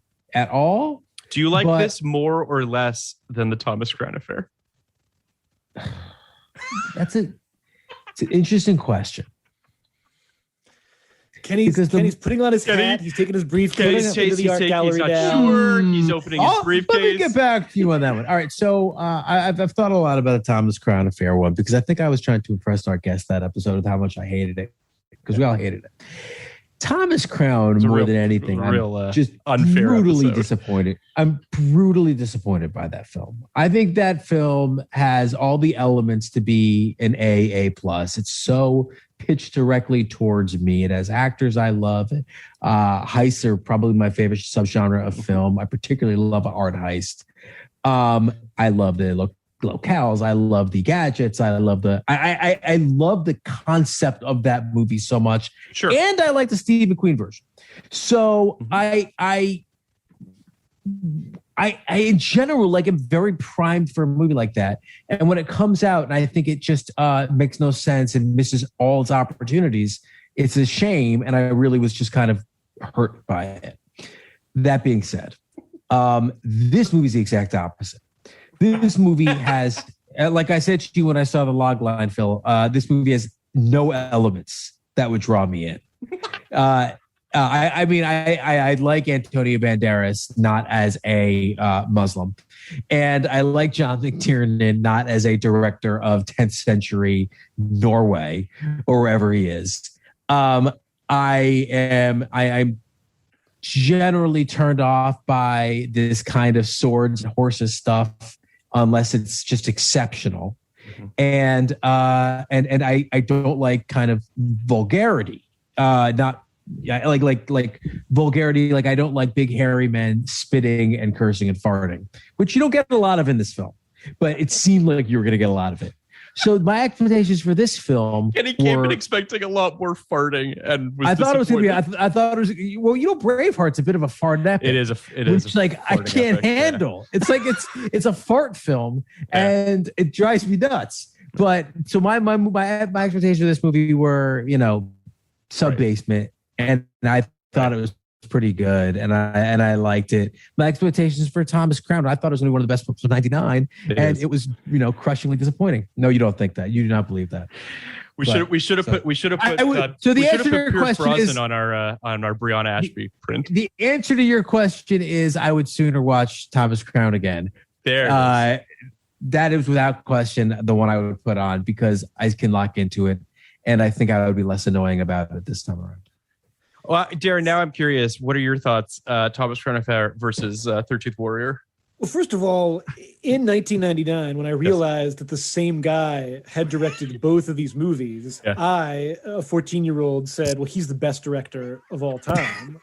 all. Do you like this more or less than the Thomas Crown Affair? It's an interesting question. Kenny's putting on his hat. He's taking his briefcase into the art gallery now. Sure. He's opening his briefcase. Let me get back to you on that one. All right. So I've thought a lot about the Thomas Crown Affair one, because I think I was trying to impress our guest that episode with how much I hated it, because we all hated it. Thomas Crown, more than anything, I'm just brutally disappointed. I'm brutally disappointed by that film. I think that film has all the elements to be an A+. It's so pitched directly towards me. It has actors I love. Heists are probably my favorite subgenre of film. I particularly love art heist. I love the locales. I love the gadgets. I love I love the concept of that movie so much. Sure. And I like the Steve McQueen version. So I in general, like, am very primed for a movie like that. And when it comes out and I think it just makes no sense and misses all its opportunities, it's a shame. And I really was just kind of hurt by it. That being said, this movie is the exact opposite. This movie has, like I said to you when I saw the log line, Phil, this movie has no elements that would draw me in. I mean, I like Antonio Banderas not as a Muslim, and I like John McTiernan not as a director of 10th century Norway or wherever he is. I'm generally turned off by this kind of swords and horses stuff, unless it's just exceptional. And I don't like kind of vulgarity, not yeah, like vulgarity. Like I don't like big hairy men spitting and cursing and farting, which you don't get a lot of in this film, but it seemed like you were going to get a lot of it. So my expectations for this film, Kenny came in expecting a lot more farting, and I thought it was going to be. I thought it was. Well, Braveheart's a bit of a fart epic. It is. Which like I can't handle. Yeah. It's like it's a fart film, and it drives me nuts. But so my expectations for this movie were, sub basement, and I thought it was pretty good, and I liked it. My expectations for Thomas Crown, I thought it was going to be one of the best films of '99, and it was, crushingly disappointing. No, you don't think that. You do not believe that. We should have put so the answer to your question is on our Brianna Ashby print. The answer to your question is I would sooner watch Thomas Crown again. There. That is without question the one I would put on because I can lock into it, and I think I would be less annoying about it this time around. Well, Darren, now I'm curious. What are your thoughts? Thomas Crown Affair versus 13th Warrior? Well, first of all, in 1999, when I realized that the same guy had directed both of these movies, I, a 14-year-old, said, well, he's the best director of all time.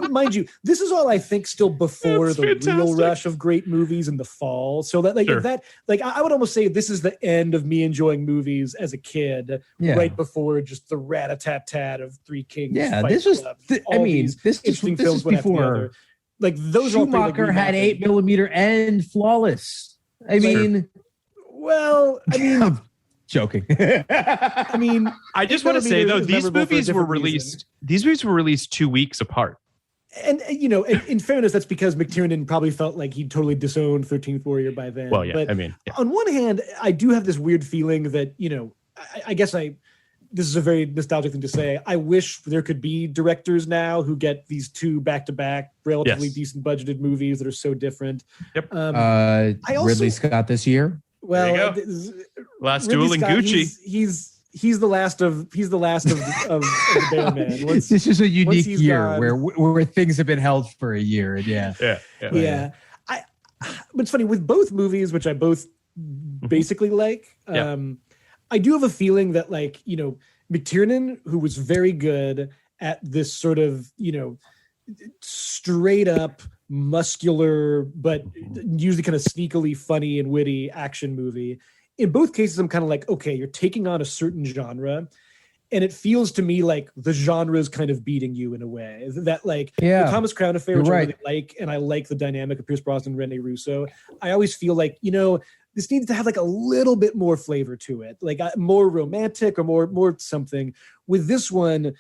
Mind you, this is all I think still before real rush of great movies in the fall. So that I would almost say this is the end of me enjoying movies as a kid, right before just the rat-a-tat-tat of Three Kings. Yeah, this was, this is before. Like those Schumacher had 8mm and Flawless. I'm joking. I just want to say though, these movies were released 2 weeks apart. And in fairness, that's because McTiernan probably felt like he totally disowned 13th Warrior by then. Well, yeah, but on one hand, I do have this weird feeling that I guess this is a very nostalgic thing to say. I wish there could be directors now who get these two back-to-back, relatively decent budgeted movies that are so different. Yep. Ridley Scott this year. Well, Last Duel in Gucci. He's the last of the Bearmen. This is a unique year where things have been held for a year. Yeah. But it's funny with both movies, which I both basically like. I do have a feeling that McTiernan, who was very good at this sort of, straight up muscular, but usually kind of sneakily funny and witty action movie. In both cases, I'm kind of like, okay, you're taking on a certain genre. And it feels to me like the genre is kind of beating you in a way that the Thomas Crown Affair, which I really like, and I like the dynamic of Pierce Brosnan and Rene Russo. I always feel like, this needs to have a little bit more flavor to it, more romantic or more something. With this one,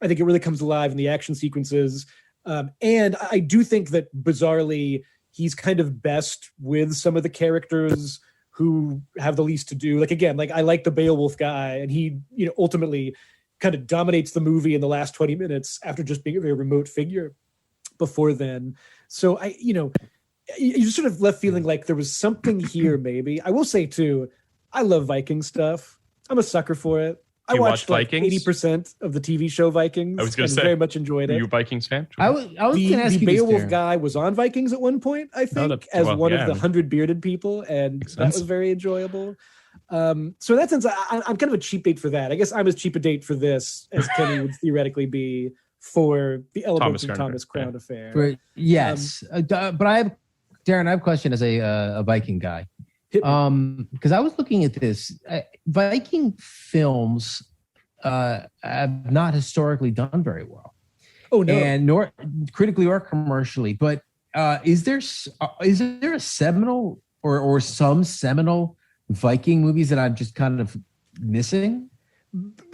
I think it really comes alive in the action sequences. And I do think that bizarrely, he's kind of best with some of the characters who have the least to do. I like the Beowulf guy, and he, ultimately kind of dominates the movie in the last 20 minutes after just being a very remote figure before then. So you sort of left feeling like there was something here, maybe. I will say, too, I love Viking stuff. I'm a sucker for it. I watched Vikings? 80% of the TV show Vikings. I was going to say, very much enjoyed it. Are you a Vikings fan? I was going to ask you the Beowulf guy was on Vikings at one point, I think, as one of the 100 bearded people, and that was very enjoyable. So in that sense, I'm kind of a cheap date for that. I guess I'm as cheap a date for this as Kenny would theoretically be the elements of Thomas Crown Affair. Yes, but Darren, I have a question as a Viking guy. Because I was looking at this. Viking films have not historically done very well. Oh no, and nor critically or commercially. But is there a seminal or some seminal Viking movies that I'm just kind of missing?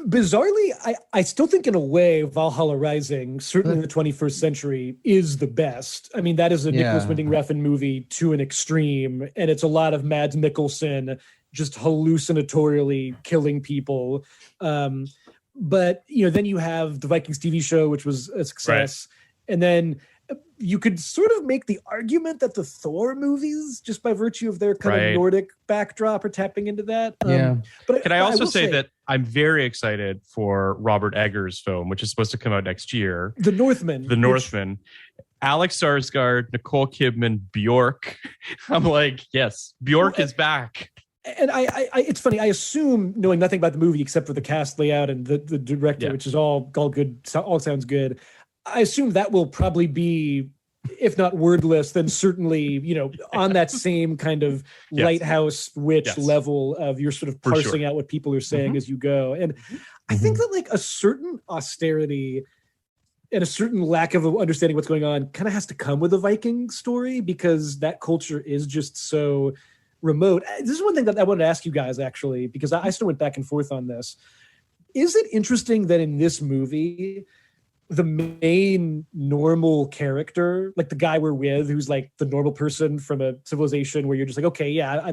Bizarrely, I still think in a way Valhalla Rising, certainly in the 21st century, is the best. I mean, that is a Nicholas Winding Refn movie to an extreme, and it's a lot of Mads Mikkelsen just hallucinatorily killing people. But then you have the Vikings TV show, which was a success, and then you could sort of make the argument that the Thor movies, just by virtue of their kind of Nordic backdrop, are tapping into that. But can I also say that I'm very excited for Robert Eggers' film, which is supposed to come out next year. The Northman. Alex Skarsgård, Nicole Kidman, Bjork. I'm like, yes, Bjork is back. And it's funny. I assume, knowing nothing about the movie except for the cast layout and the director, which is all good, all sounds good. I assume that will probably be, if not wordless, then certainly, on that same kind of lighthouse witch level of you're sort of parsing out what people are saying as you go. And I think that like a certain austerity and a certain lack of understanding what's going on kind of has to come with a Viking story, because that culture is just so remote. This is one thing that I wanted to ask you guys, actually, because I still went back and forth on this. Is it interesting that in this movie, the main normal character, like the guy we're with, who's like the normal person from a civilization where you're just like, okay, yeah,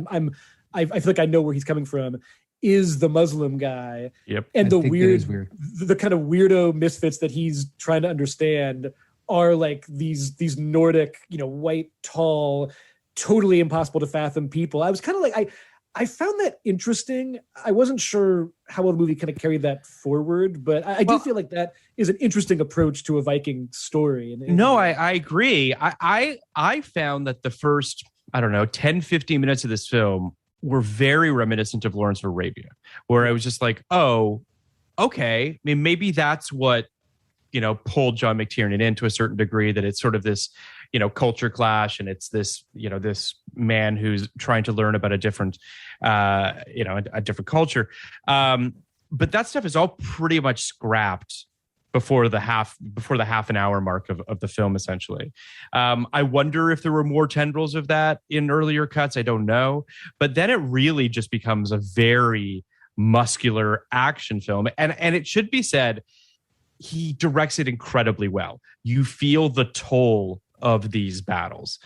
I feel like I know where he's coming from, is the Muslim guy. Yep. And the the kind of weirdo misfits that he's trying to understand are like these Nordic, white, tall, totally impossible to fathom people. I was kind of like, I found that interesting. I wasn't sure how well the movie kind of carried that forward, but I do feel like that is an interesting approach to a Viking story. I agree. I found that the first, 10, 15 minutes of this film were very reminiscent of Lawrence of Arabia, where I was just like, oh, okay. I mean, maybe that's what, pulled John McTiernan in to a certain degree, that it's sort of this, culture clash, and it's this, this man who's trying to learn about a different, a different culture. But that stuff is all pretty much scrapped before the half an hour mark of the film, essentially. I wonder if there were more tendrils of that in earlier cuts. I don't know. But then it really just becomes a very muscular action film. And it should be said, he directs it incredibly well. You feel the toll of these battles,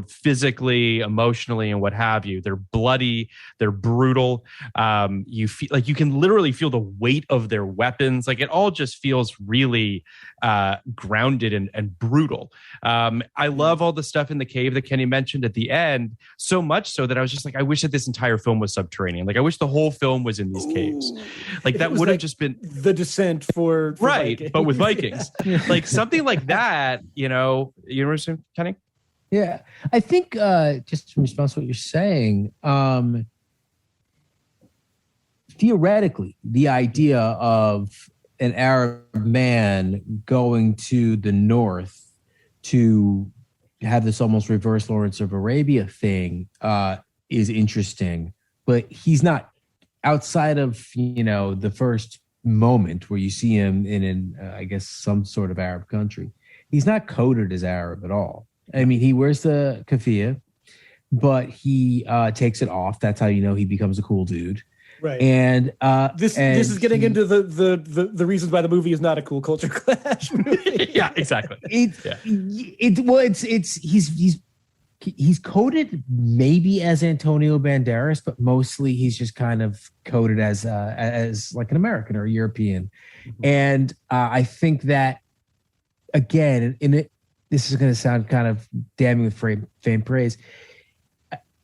physically, emotionally, and what have you. They're bloody, they're brutal. You feel like you can literally feel the weight of their weapons. Like, it all just feels really grounded and brutal. I love all the stuff in the cave that Kenny mentioned at the end, so much so that I was just like, I wish that this entire film was subterranean. Like, I wish the whole film was in these caves. Like, that would have just been The Descent for right, Vikings. but with Vikings. Like something like that, you know what I'm saying, Kenny? Yeah, I think just in response to what you're saying, theoretically, the idea of an Arab man going to the north to have this almost reverse Lawrence of Arabia thing is interesting, but he's not outside of, the first moment where you see him in I guess, some sort of Arab country. He's not coded as Arab at all. I mean, he wears the keffiyeh, but he takes it off. That's how you know he becomes a cool dude. Right. And this is getting into the reasons why the movie is not a cool culture clash movie. Yeah, exactly. He's coded maybe as Antonio Banderas, but mostly he's just kind of coded as like an American or a European. Mm-hmm. And I think that, again, this is going to sound kind of damning with faint praise.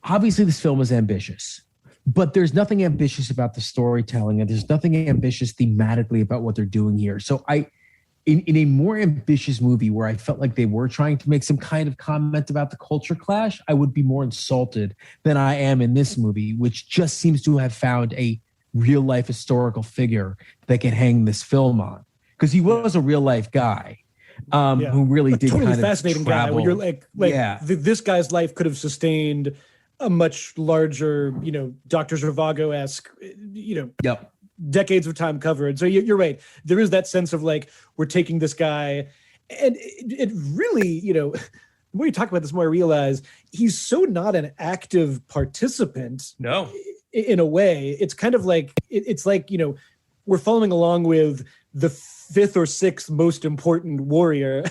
Obviously, this film is ambitious, but there's nothing ambitious about the storytelling, and there's nothing ambitious thematically about what they're doing here. So in a more ambitious movie where I felt like they were trying to make some kind of comment about the culture clash, I would be more insulted than I am in this movie, which just seems to have found a real life historical figure that can hang this film on, because he was a real life guy. Who really did totally kind of fascinating travel. guy. Where you're like this guy's life could have sustained a much larger, Dr. Zhivago-esque, decades of time covered. So you're right. There is that sense of like, we're taking this guy, and it really, the more you talk about this, the more I realize he's so not an active participant. No, in a way, it's kind of like it's like we're following along with the fifth or sixth most important warrior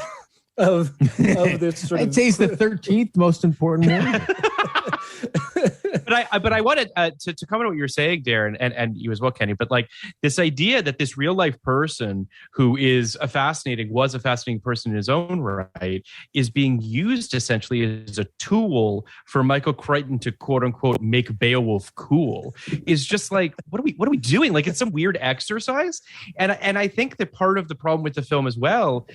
of this sort of. I'd say he's the 13th most important warrior. But I wanted to comment on what you're saying, Darren, and you as well, Kenny. But like this idea that this real life person who was a fascinating person in his own right is being used essentially as a tool for Michael Crichton to quote unquote make Beowulf cool is just like, what are we doing? Like, it's some weird exercise. And I think that part of the problem with the film as well,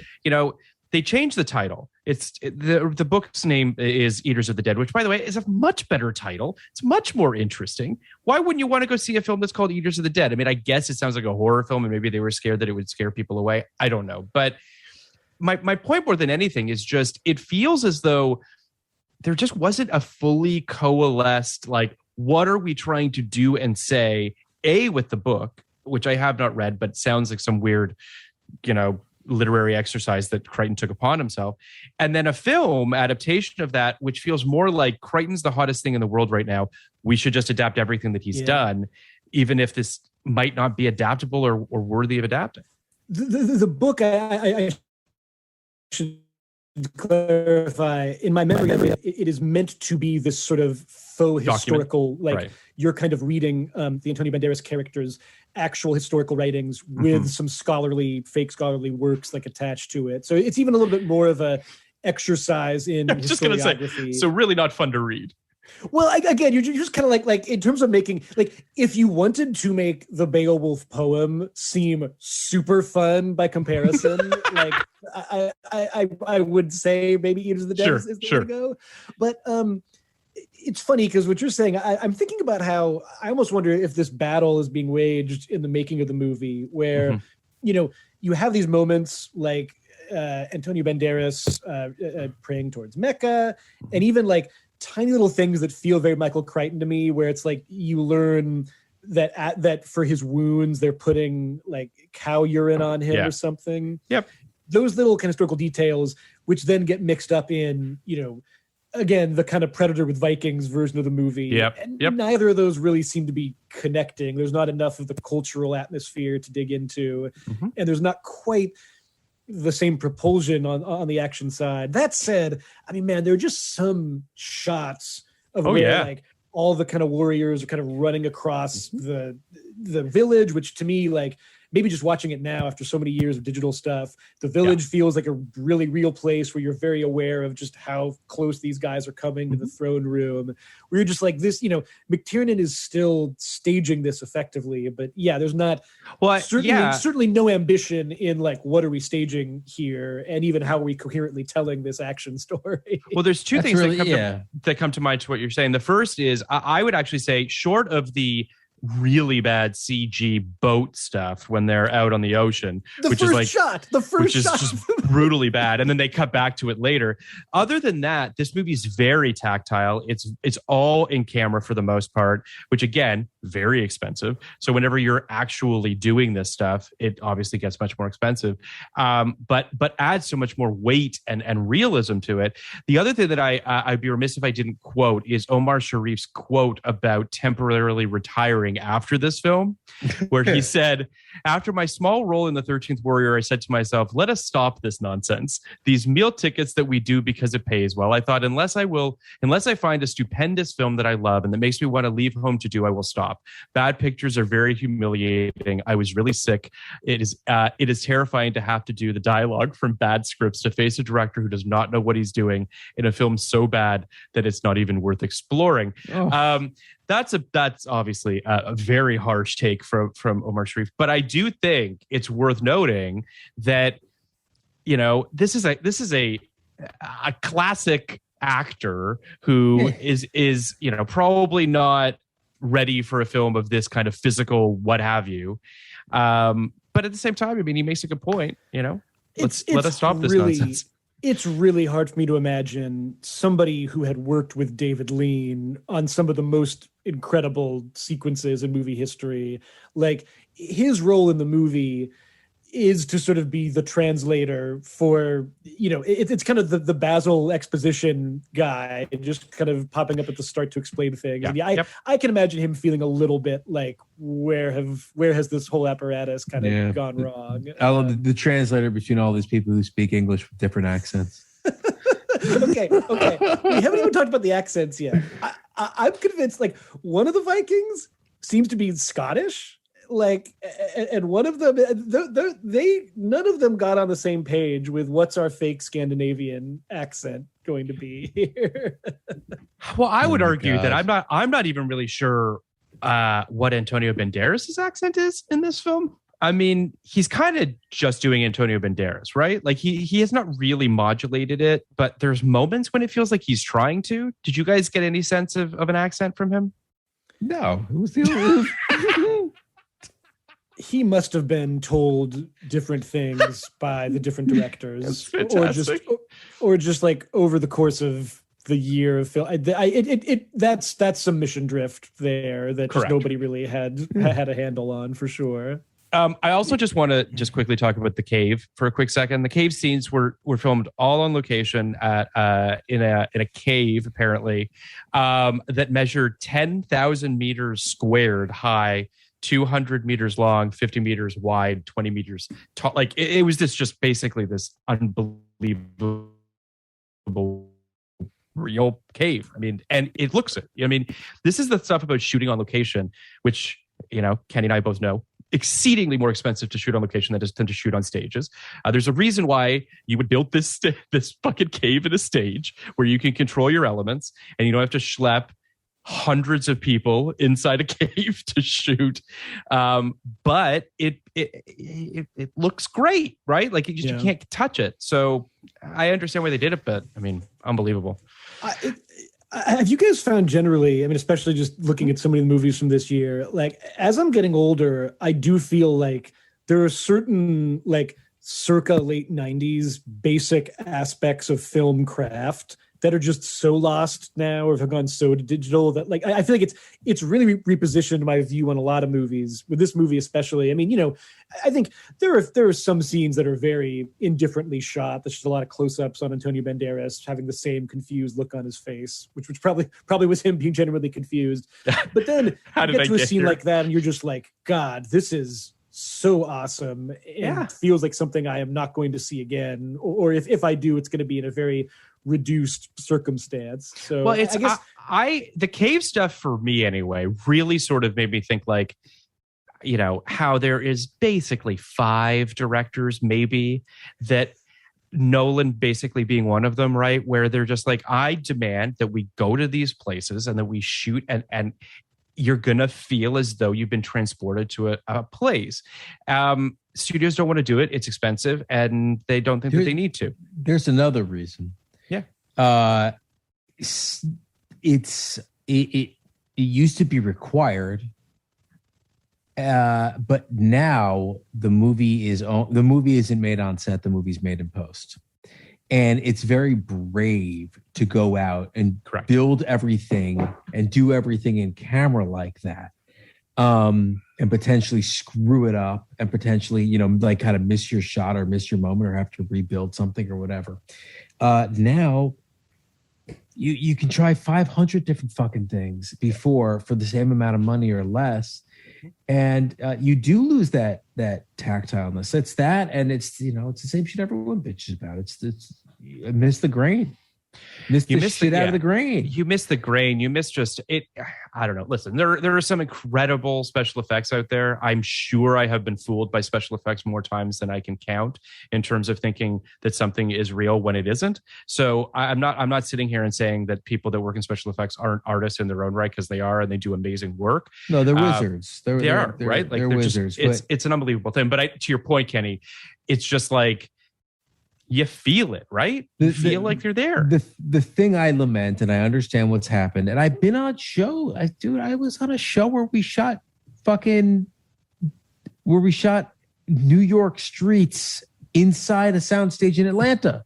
they changed the title. The book's name is Eaters of the Dead, which, by the way, is a much better title. It's much more interesting. Why wouldn't you want to go see a film that's called Eaters of the Dead? I mean, I guess it sounds like a horror film, and maybe they were scared that it would scare people away. I don't know. But my point more than anything is just it feels as though there just wasn't a fully coalesced, like, what are we trying to do and say, with the book, which I have not read, but sounds like some weird, literary exercise that Chrichton took upon himself, and then a film adaptation of that, which feels more like Crichton's the hottest thing in the world right now. We should just adapt everything that he's done, even if this might not be adaptable or worthy of adapting. The book, I should clarify, in my memory, it is meant to be this sort of faux historical, you're kind of reading the Antonio Banderas characters' actual historical writings with some fake scholarly works like attached to it. So it's even a little bit more of a exercise in historiography. Just gonna say, so really not fun to read. Well, again, you're just kind of like in terms of making, like, if you wanted to make the Beowulf poem seem super fun by comparison, like I would say maybe Eaters of the Dead is the way to go. But it's funny because what you're saying, I'm thinking about how I almost wonder if this battle is being waged in the making of the movie, where you have these moments like Antonio Banderas praying towards Mecca, and even like tiny little things that feel very Michael Crichton to me, where it's like you learn that for his wounds they're putting like cow urine on him or something. Yep. Those little kind of historical details, which then get mixed up in, again, the kind of Predator with Vikings version of the movie. Yep. And neither of those really seem to be connecting. There's not enough of the cultural atmosphere to dig into, and there's not quite the same propulsion on the action side. That said, I mean, man, there are just some shots of like all the kind of warriors are kind of running across the village, which to me, like, maybe just watching it now after so many years of digital stuff, the village feels like a really real place where you're very aware of just how close these guys are coming to the throne room. Where you're just like this, McTiernan is still staging this effectively, but there's not certainly no ambition in like, what are we staging here? And even how are we coherently telling this action story? Well, there's two things that come to mind to what you're saying. The first is I would actually say, short of the really bad CG boat stuff when they're out on the ocean, which is just brutally bad, and then they cut back to it later. Other than that, this movie is very tactile. It's all in camera for the most part, which again, very expensive. So whenever you're actually doing this stuff, it obviously gets much more expensive, but adds so much more weight and realism to it. The other thing that I'd be remiss if I didn't quote is Omar Sharif's quote about temporarily retiring after this film, where he said, "After my small role in The 13th Warrior, I said to myself, let us stop this nonsense. These meal tickets that we do because it pays well. I thought, unless I find a stupendous film that I love and that makes me want to leave home to do, I will stop. Bad pictures are very humiliating. I was really sick. It is terrifying to have to do the dialogue from bad scripts, to face a director who does not know what he's doing in a film so bad that it's not even worth exploring." That's obviously a very harsh take from Omar Sharif, but I do think it's worth noting that this is a classic actor who is probably not ready for a film of this kind of physical what have you, but at the same time, I mean, he makes a good point. Let us stop this nonsense. It's really hard for me to imagine somebody who had worked with David Lean on some of the most incredible sequences in movie history. Like, his role in the movie is to sort of be the translator for, it's kind of the Basil exposition guy, just kind of popping up at the start to explain things. I can imagine him feeling a little bit like, where has this whole apparatus kind of gone wrong? I love the translator between all these people who speak English with different accents. Okay. We haven't even talked about the accents yet. I'm convinced, like, one of the Vikings seems to be Scottish. Like, and one of them, none of them got on the same page with what's our fake Scandinavian accent going to be here. Well, I would argue that I'm not even really sure what Antonio Banderas' accent is in this film. I mean, he's kind of just doing Antonio Banderas, right? Like he has not really modulated it, but there's moments when it feels like he's trying to. Did you guys get any sense of an accent from him? No, it was the He must have been told different things by the different directors, or just like over the course of the year of film. That's some mission drift there that just nobody really had a handle on, for sure. I also just want to quickly talk about the cave for a quick second. The cave scenes were filmed all on location at in a cave, apparently, that measured 10,000 meters squared high, 200 meters long, 50 meters wide, 20 meters tall. Like it was just basically this unbelievable real cave. I mean, and it looks it. I mean, this is the stuff about shooting on location, which, you know, Kenny and I both know, exceedingly more expensive to shoot on location than to shoot on stages. There's a reason why you would build this fucking cave in a stage where you can control your elements and you don't have to schlep hundreds of people inside a cave to shoot. But it looks great, right? Like you can't touch it. So I understand why they did it, but I mean, unbelievable. Have you guys found generally, I mean, especially just looking at so many movies from this year, like as I'm getting older, I do feel like there are certain like circa late 90s basic aspects of film craft that are just so lost now, or have gone so digital that like I feel like it's really repositioned my view on a lot of movies, with this movie especially. I mean, you know, I think there are some scenes that are very indifferently shot. There's just a lot of close-ups on Antonio Banderas having the same confused look on his face, which probably was him being genuinely confused. But then you get to a scene like that and you're just like, God, this is so awesome, and feels like something I am not going to see again, or if I do, it's going to be in a very reduced circumstance. So well, it's I guess the cave stuff for me anyway really sort of made me think like, you know, how there is basically 5 directors maybe, that Nolan basically being one of them, right? Where they're just like, I demand that we go to these places and that we shoot and you're going to feel as though you've been transported to a place. Studios don't want to do it. It's expensive and they don't think that they need to. There's another reason. Yeah. It used to be required, but now the movie isn't made on set. The movie's made in post, and it's very brave to go out and build everything and do everything in camera like that, and potentially screw it up and potentially, you know, like kind of miss your shot or miss your moment or have to rebuild something or whatever. Now you can try 500 different fucking things before for the same amount of money or less. And you do lose that tactileness. It's that, and it's, you know, it's the same shit everyone bitches about. It's you miss the grain. You miss the shit out of the grain. You miss the grain. You miss just it. I don't know. Listen, there are some incredible special effects out there. I'm sure I have been fooled by special effects more times than I can count in terms of thinking that something is real when it isn't. So I'm not sitting here and saying that people that work in special effects aren't artists in their own right, because they are, and they do amazing work. No, they're wizards. They are right. Like they're wizards. It's an unbelievable thing. But to your point, Kenny, it's just like, you feel it, right? You feel like you're there. The thing I lament, and I understand what's happened, and I've been on show. I was on a show where we shot New York streets inside a soundstage in Atlanta.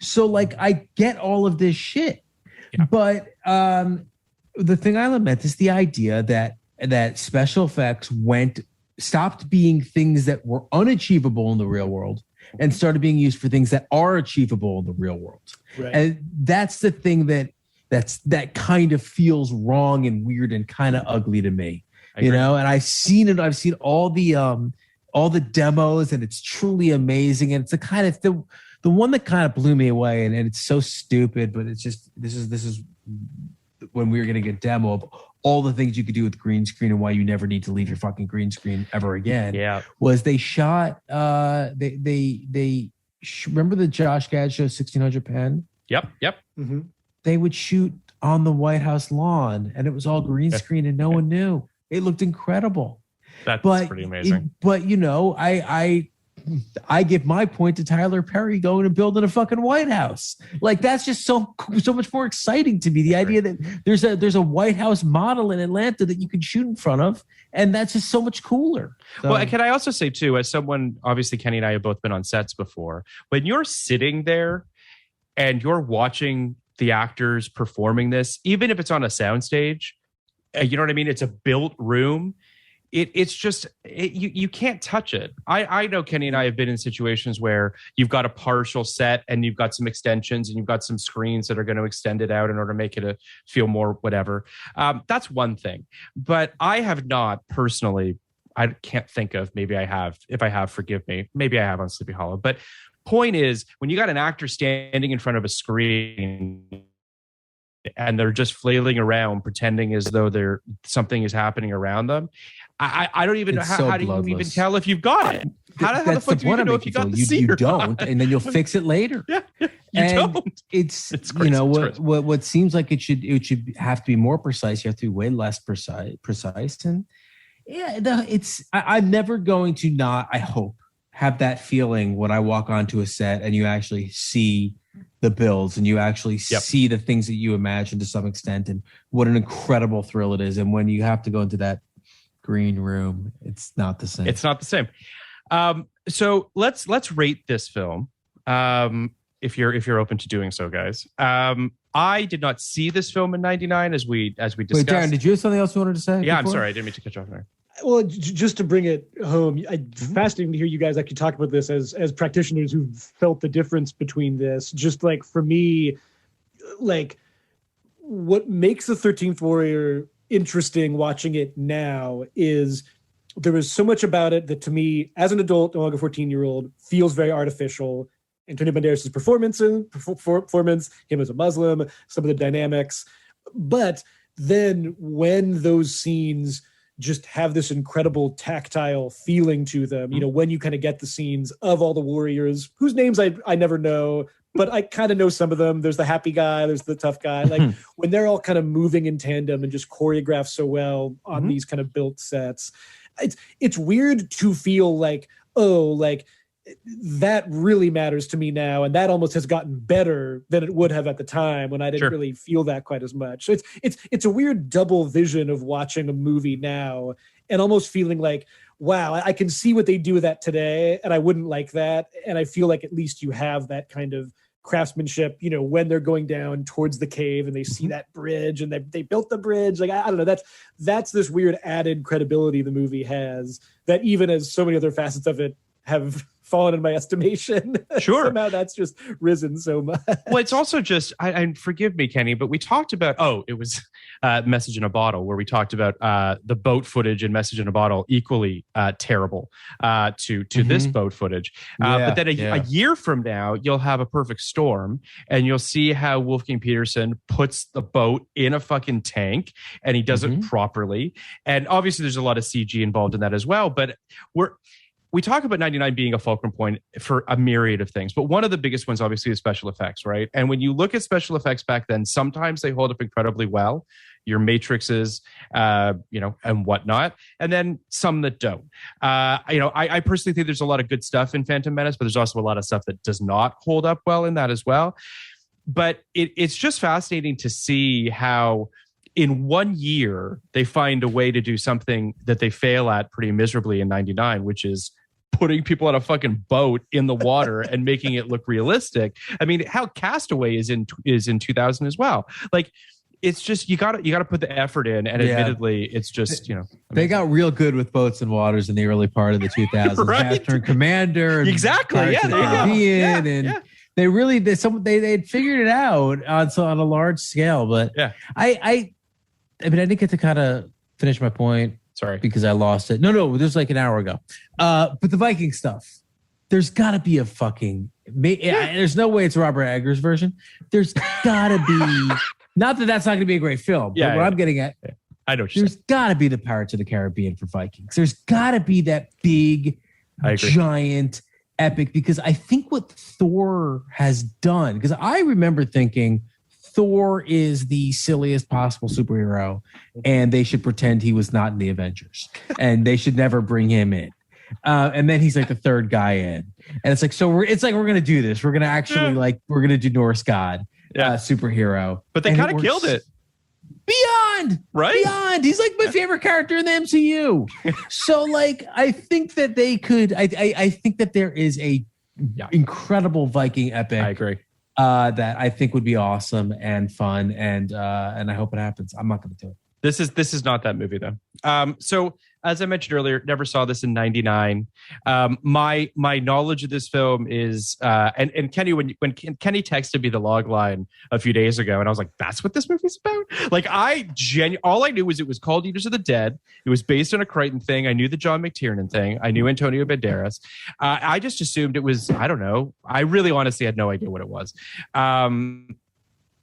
So like, I get all of this shit. Yeah. But the thing I lament is the idea that special effects stopped being things that were unachievable in the real world and started being used for things that are achievable in the real world. Right. And that's the thing that kind of feels wrong and weird and kind of ugly to me. You know, and I've seen it. I've seen all the demos, and it's truly amazing. And it's the kind of the one that kind of blew me away, and it's so stupid, but it's just this is when we were getting a demo of all the things you could do with green screen and why you never need to leave your fucking green screen ever again. Yeah. Was they shot, remember the Josh Gad show 1600 Penn? Yep. Mm-hmm. They would shoot on the White House lawn and it was all green screen and no one knew. It looked incredible. That's but pretty amazing. But you know, I give my point to Tyler Perry going and building a fucking White House. Like that's just so much more exciting to me. The idea that there's a White House model in Atlanta that you can shoot in front of, and that's just so much cooler. So, well, can I also say too, as someone, obviously Kenny and I have both been on sets before, when you're sitting there and you're watching the actors performing this, even if it's on a soundstage, you know what I mean? It's a built room. It's just you can't touch it. I know Kenny and I have been in situations where you've got a partial set and you've got some extensions and you've got some screens that are going to extend it out in order to make it feel more whatever. That's one thing. But I have not personally, I can't think of, maybe I have. If I have, forgive me. Maybe I have on Sleepy Hollow. But point is, when you got an actor standing in front of a screen and they're just flailing around pretending as though something is happening around them, I don't even know how do you even tell if you've got it? How the fuck do you even know if you got the scene? You don't, and then you'll fix it later. Yeah, you don't. It's crazy. You know what seems like it should have to be more precise. You have to be way less precise, and I'm never going to not, I hope, have that feeling when I walk onto a set and you actually see the builds and you actually see the things that you imagine to some extent, and what an incredible thrill it is. And when you have to go into that green room, it's not the same. It's not the same. So let's rate this film. If you're open to doing so, guys. I did not see this film in '99 as we discussed. Wait, Darren, did you have something else you wanted to say? Yeah, before? I'm sorry, I didn't mean to cut you off there. Well, just to bring it home, it's fascinating to hear you guys actually talk about this as practitioners who've felt the difference between this. Just like for me, like what makes the 13th Warrior interesting watching it now is there is so much about it that to me, as an adult, no longer 14-year-old, feels very artificial. Antonio Banderas' performance, him as a Muslim, some of the dynamics. But then when those scenes just have this incredible tactile feeling to them, you know, when you kind of get the scenes of all the warriors whose names I never know, but I kind of know some of them. There's the happy guy, there's the tough guy. Like when they're all kind of moving in tandem and just choreographed so well on these kind of built sets, it's weird to feel like, oh, like that really matters to me now, and that almost has gotten better than it would have at the time when I didn't really feel that quite as much. So it's a weird double vision of watching a movie now and almost feeling like, wow, I can see what they do with that today, and I wouldn't like that. And I feel like at least you have that kind of craftsmanship, you know, when they're going down towards the cave and they see that bridge and they built the bridge. Like, I don't know, that's this weird added credibility the movie has that even as so many other facets of it have fallen in my estimation. Sure. Somehow that's just risen so much. Well, it's also just, I forgive me, Kenny, but we talked about, it was Message in a Bottle, where we talked about the boat footage in Message in a Bottle equally terrible to this boat footage. But then a year from now, you'll have A Perfect Storm, and you'll see how Wolfgang Petersen puts the boat in a fucking tank, and he does it properly. And obviously there's a lot of CG involved in that as well, but we talk about 99 being a fulcrum point for a myriad of things, but one of the biggest ones obviously is special effects, right? And when you look at special effects back then, sometimes they hold up incredibly well, your Matrixes, and whatnot, and then some that don't. I personally think there's a lot of good stuff in Phantom Menace, but there's also a lot of stuff that does not hold up well in that as well. But it's just fascinating to see how in 1 year they find a way to do something that they fail at pretty miserably in 99, which is putting people on a fucking boat in the water and making it look realistic. I mean, how Castaway is in 2000 as well. Like, it's just you got to put the effort in, and admittedly, it's just they got real good with boats and waters in the early part of the 2000s. Right? Captain Commander, and exactly. Yeah, there you go. They really they'd figured it out on a large scale. But I mean, I didn't get to kind of finish my point. Sorry. Because I lost it. No, there's like an hour ago. But the Viking stuff, there's got to be a fucking... There's no way it's Robert Eggers' version. There's got to be... Not that that's not going to be a great film, but what I'm getting at... I know what you're There's got to be the Pirates of the Caribbean for Vikings. There's got to be that big, giant epic, because I think what Thor has done... Because I remember thinking Thor is the silliest possible superhero, and they should pretend he was not in the Avengers, and they should never bring him in. And then he's like the third guy in, and it's like we're gonna do this. We're gonna actually we're gonna do Norse god superhero, but they kind of killed it. Beyond, right? Beyond. He's like my favorite character in the MCU. So like, I think that they could. I think that there is a incredible Viking epic. I agree. That I think would be awesome and fun, and I hope it happens. I'm not going to do it. This is not that movie though. So as I mentioned earlier, never saw this in '99. My knowledge of this film is and Kenny, when Kenny texted me the log line a few days ago, and I was like, that's what this movie's about. Like all I knew was it was called Eaters of the Dead. It was based on a Chrichton thing. I knew the John McTiernan thing. I knew Antonio Banderas. I just assumed it was, I don't know. I really honestly had no idea what it was.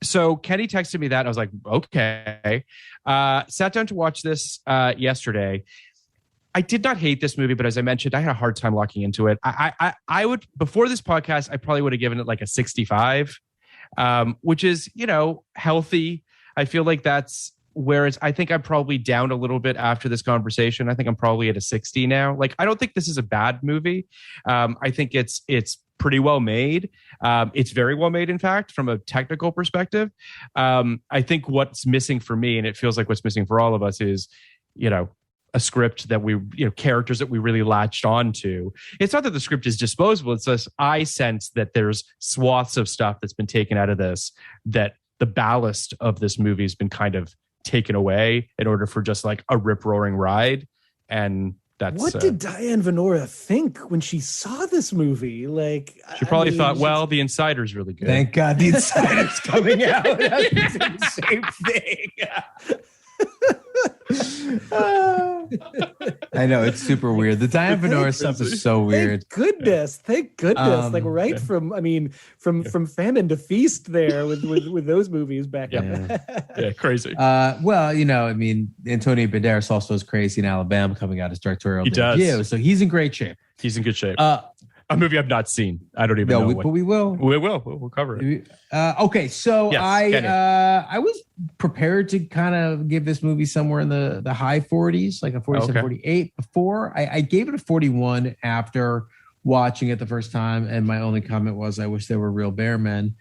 So Kenny texted me that, and I was like, okay. Sat down to watch this yesterday. I did not hate this movie, but as I mentioned, I had a hard time locking into it. I would, before this podcast, I probably would have given it like a 65, which is, healthy. I feel like that's whereas I think I'm probably down a little bit after this conversation. I think I'm probably at a 60 now. Like, I don't think this is a bad movie. I think it's pretty well made. It's very well made, in fact, from a technical perspective. I think what's missing for me, and it feels like what's missing for all of us, is, a script that we, characters that we really latched on to. It's not that the script is disposable. It's just I sense that there's swaths of stuff that's been taken out of this, that the ballast of this movie has been kind of taken away in order for just like a rip-roaring ride. And that's what did Diane Venora think when she saw this movie? Like, she probably thought, well, The Insider's really good. Thank God The Insider's coming out. That's the same thing. I know, it's super weird. The Diane Venora stuff is so weird. Thank goodness. From famine to feast there with those movies back then. Yeah, crazy. Well, Antonio Banderas also is Crazy in Alabama coming out as directorial debut, so he's in great shape. He's in good shape. A movie I've not seen. I don't even know. But we will. We'll cover it. Okay, so yes, I was prepared to kind of give this movie somewhere in the high 40s, like a 47, 48 before. I gave it a 41 after watching it the first time, and my only comment was, I wish there were real bearmen.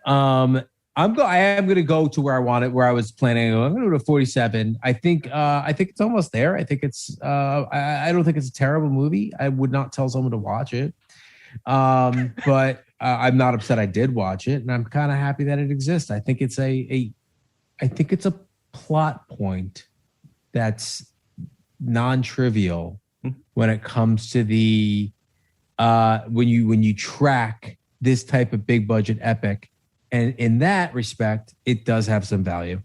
I am going to go to where I wanted, where I was planning to go. I'm going to go to 47. I think it's almost there. I think it's I don't think it's a terrible movie. I would not tell someone to watch it. But I'm not upset I did watch it, and I'm kind of happy that it exists. I think it's a plot point that's non-trivial when it comes to the when you track this type of big budget epic, and in that respect, it does have some value.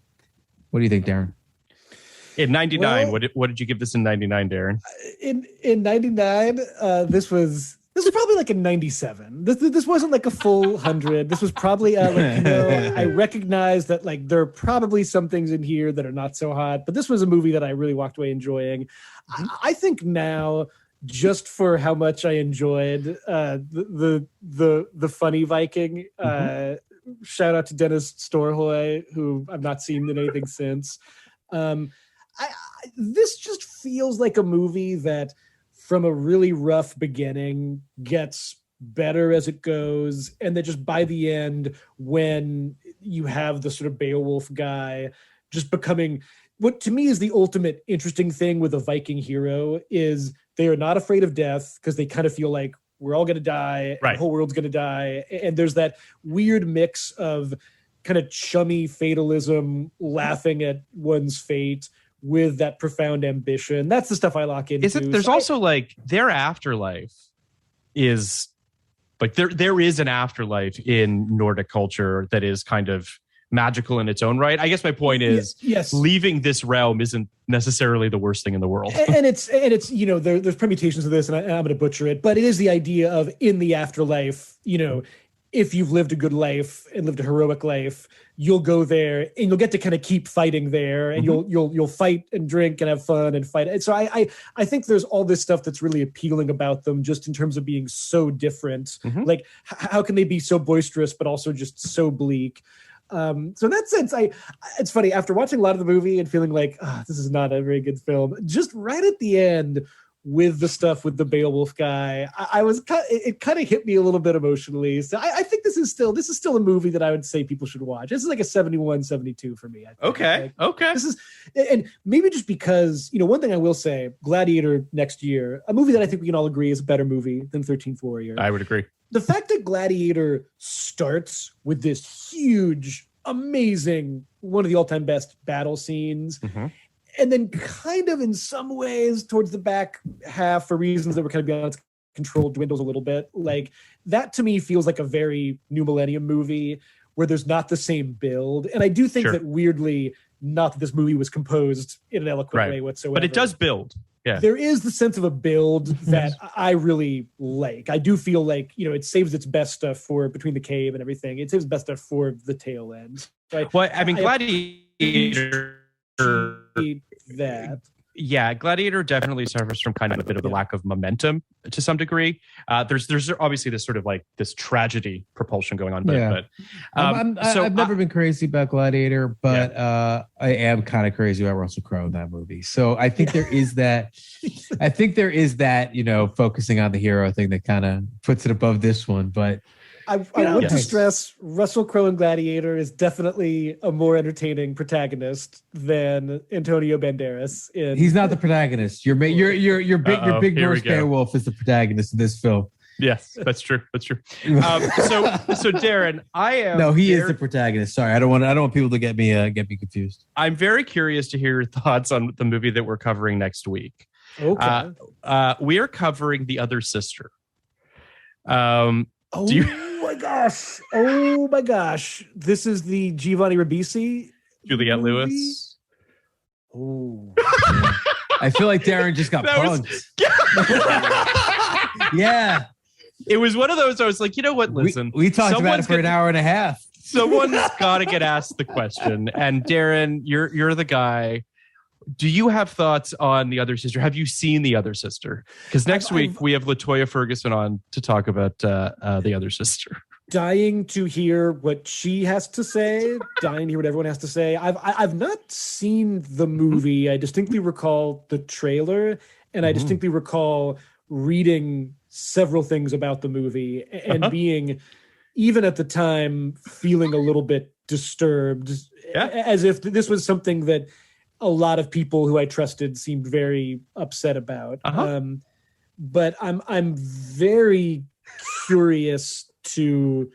What do you think, Darren? In 99, what did you give this in 99, Darren? In 99, this was probably like a 97. This wasn't like a full 100. This was probably I recognize that like there are probably some things in here that are not so hot, but this was a movie that I really walked away enjoying. I think now, just for how much I enjoyed the funny Viking. Shout out to Dennis Storhoy, who I've not seen in anything since. This just feels like a movie that, from a really rough beginning, gets better as it goes, and that just by the end, when you have the sort of Beowulf guy just becoming what to me is the ultimate interesting thing with a Viking hero, is they are not afraid of death because they kind of feel like we're all going to die, right. The whole world's going to die, and there's that weird mix of kind of chummy fatalism, laughing at one's fate, with that profound ambition. That's the stuff I lock into. There's also like their afterlife is like there is an afterlife in Nordic culture that is kind of magical in its own right. I guess my point is, yes, leaving this realm isn't necessarily the worst thing in the world. and it's there's permutations of this, and I'm going to butcher it, but it is the idea of in the afterlife, if you've lived a good life and lived a heroic life, you'll go there and you'll get to kind of keep fighting there, and you'll fight and drink and have fun and fight. And so I think there's all this stuff that's really appealing about them, just in terms of being so different. Like, how can they be so boisterous but also just so bleak? So in that sense, it's funny, after watching a lot of the movie and feeling like, this is not a very good film, just right at the end with the stuff with the Beowulf guy, it kind of hit me a little bit emotionally. So I think this is still a movie that I would say people should watch. This is like a 71, 72 for me. I think. Okay. This is, and maybe just because, one thing I will say, Gladiator next year, a movie that I think we can all agree is a better movie than 13th Warrior. I would agree. The fact that Gladiator starts with this huge, amazing, one of the all-time best battle scenes, and then kind of in some ways towards the back half, for reasons that were kind of beyond its control, dwindles a little bit. Like, that to me feels like a very New Millennium movie where there's not the same build. And I do think that weirdly, not that this movie was composed in an eloquent way whatsoever. But it does build. Yeah. There is the sense of a build that I really like. I do feel like, it saves its best stuff for Between the Cave and everything. It saves its best stuff for the tail end. Right? Well, I mean, Gladiator... that. Yeah, Gladiator definitely suffers from kind of a bit of the lack of momentum to some degree. There's obviously this sort of like this tragedy propulsion going on. But I've never been crazy about Gladiator, but I am kind of crazy about Russell Crowe in that movie. So I think there is that. I think there is that, focusing on the hero thing that kind of puts it above this one. But I want to stress Russell Crowe in Gladiator is definitely a more entertaining protagonist than Antonio Banderas. He's not the protagonist. Your big Norse Beowulf is the protagonist in this film. Yes, that's true. That's true. So Darren, he is the protagonist. Sorry, I don't want people to get me confused. I'm very curious to hear your thoughts on the movie that we're covering next week. Okay. We are covering The Other Sister. Oh my gosh. This is the Giovanni Ribisi. Juliette Lewis. Oh. I feel like Darren just got punked. Yeah. It was one of those, I was like, you know what, listen. We talked about it for an hour and a half. Someone's got to get asked the question. And Darren, you're the guy. Do you have thoughts on The Other Sister? Have you seen The Other Sister? Because next week we have LaToya Ferguson on to talk about The Other Sister. Dying to hear what she has to say. Dying to hear what everyone has to say. I've not seen the movie. I distinctly recall the trailer, and I distinctly recall reading several things about the movie and being, even at the time, feeling a little bit disturbed, as if this was something that a lot of people who I trusted seemed very upset about. But I'm very curious to...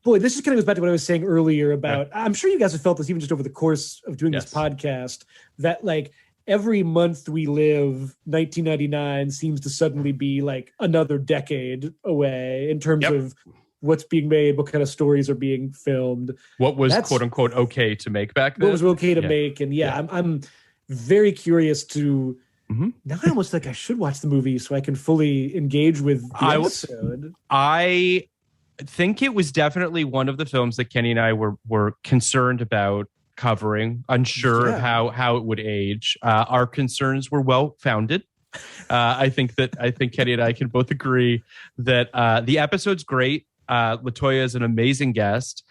Boy, this just kind of goes back to what I was saying earlier about... I'm sure you guys have felt this even just over the course of doing this podcast, that like every month we live, 1999 seems to suddenly be like another decade away in terms of what's being made, what kind of stories are being filmed. What was quote unquote okay to make back then? What was okay to make. And I'm very curious to... Now I almost think I should watch the movie so I can fully engage with the episode. I think it was definitely one of the films that Kenny and I were concerned about covering, unsure of how it would age. Our concerns were well founded. I think Kenny and I can both agree that the episode's great. LaToya is an amazing guest.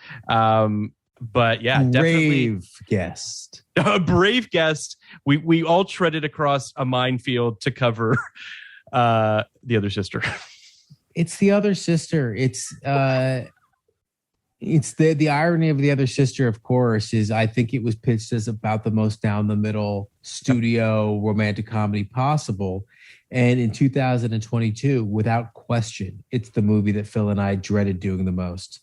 But yeah, definitely a brave guest. We all treaded across a minefield to cover The Other Sister. It's The Other Sister. It's the irony of The Other Sister, of course, is I think it was pitched as about the most down the middle studio romantic comedy possible. And in 2022, without question, it's the movie that Phil and I dreaded doing the most.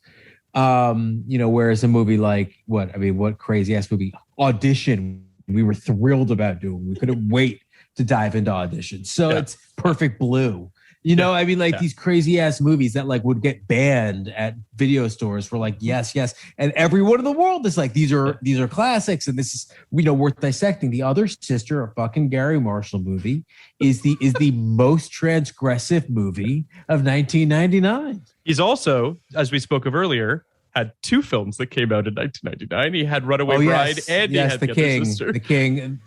Whereas a movie like what crazy ass movie Audition, we were thrilled about doing. We couldn't wait to dive into Audition. So it's Perfect Blue. These crazy ass movies that like would get banned at video stores were like, yes. And everyone in the world is like, these are classics. And this is, worth dissecting. The Other Sister, a fucking Gary Marshall movie, is the most transgressive movie of 1999. He's also, as we spoke of earlier, had two films that came out in 1999. He had Runaway Bride and he had The King. Other Sister. The King.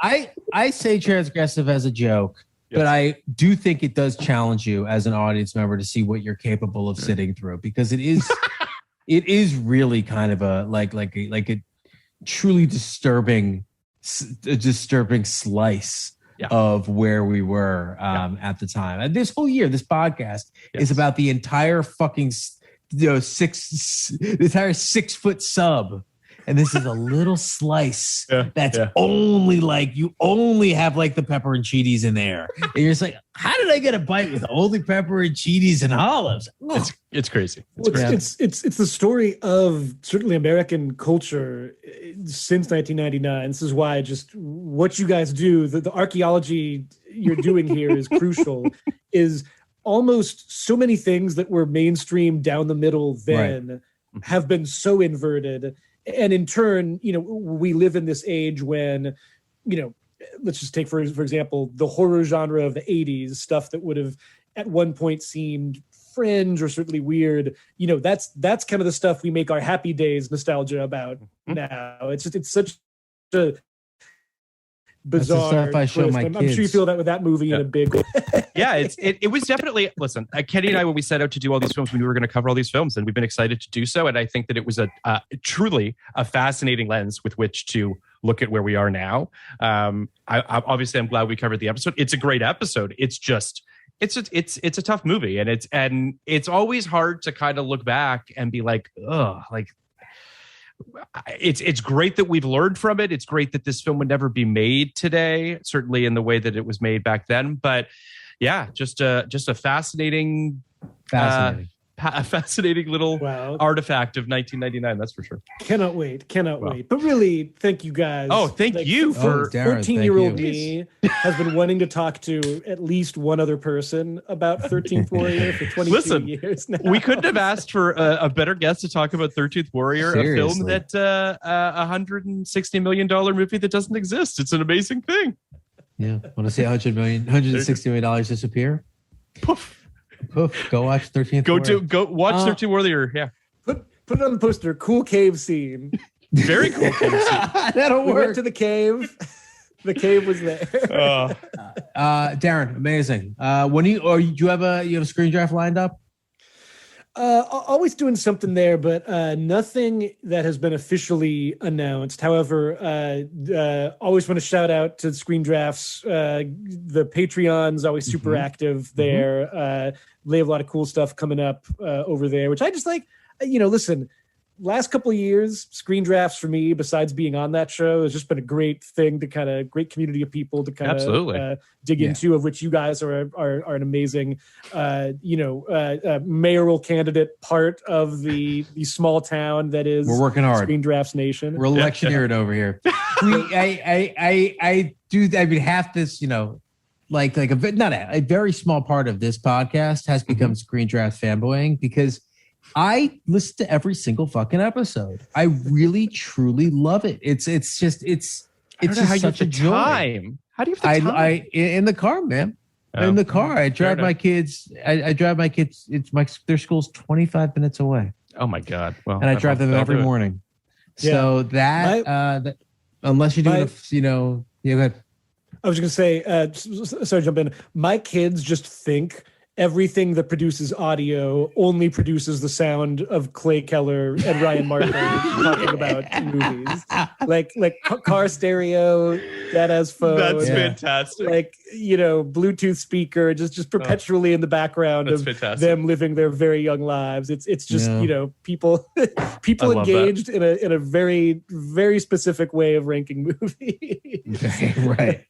I say transgressive as a joke. But I do think it does challenge you as an audience member to see what you're capable of sitting through, because it is it is really kind of a like a truly disturbing slice of where we were at the time. And this whole year, this podcast is about the entire fucking 6 foot sub. And this is a little slice that's only like, you only have like the pepper and cheeties in there. And you're just like, how did I get a bite with only pepper and cheeties and olives? It's crazy. It's the story of certainly American culture since 1999. This is why just what you guys do, the archaeology you're doing here is crucial, is almost so many things that were mainstream down the middle then have been so inverted. And in turn, we live in this age when, let's just take, for example, the horror genre of the 80s, stuff that would have at one point seemed fringe or certainly weird. That's kind of the stuff we make our Happy Days nostalgia about now. It's such a bizarre. That's the stuff I show my kids. I'm sure you feel that with that movie in a big way. It was definitely, listen, Kenny and I, when we set out to do all these films, we were going to cover all these films, and we've been excited to do so. And I think that it was truly a fascinating lens with which to look at where we are now. Obviously, I'm glad we covered the episode. It's a great episode. It's just, it's a tough movie, and it's always hard to kind of look back and be like, oh, like, it's great that we've learned from it. It's great that this film would never be made today, certainly in the way that it was made back then. But yeah, just a fascinating little artifact of 1999. That's for sure. Cannot wait. But really, thank you guys. Oh, thank you for 14-year-old me has been wanting to talk to at least one other person about 13th Warrior for 22 years now. We couldn't have asked for a better guest to talk about 13th Warrior, a film that $160 million movie that doesn't exist. It's an amazing thing. Yeah. Want to see $160 million disappear? Poof. Go watch 13th Warrior. Go watch 13th Warrior. Yeah. Put it on the poster. Cool cave scene. Very cool cave scene. That'll work. We went to the cave. The cave was there. Darren, amazing. Do you have a screen draft lined up? Always doing something there, but nothing that has been officially announced. However, always want to shout out to Screen Drafts. The Patreon's always super active there. They have a lot of cool stuff coming up over there, which I just like. Listen, last couple of years, Screen Drafts for me, besides being on that show, has just been a great thing to great community of people to kind of dig into, of which you guys are an amazing, mayoral candidate part of the small town that is. We're working hard. Screen Drafts Nation. We're electioneering over here. Half this, like a very small part of this podcast has become Screen Draft fanboying, because I listen to every single fucking episode. I really, truly love it. It's just such a joy. How do you have the time? I in the car, man. In the car. I drive my kids. I drive my kids. Their school's 25 minutes away. Oh my God. Well, and I drive them every morning. So that unless you do go ahead. I was going to say, sorry to jump in. My kids just think everything that produces audio only produces the sound of Clay Keller and Ryan Martin talking about movies. Like car stereo, that has phone. That's fantastic. Like, Bluetooth speaker, just perpetually in the background of them living their very young lives. It's just, people engaged in a very, very specific way of ranking movies. Right.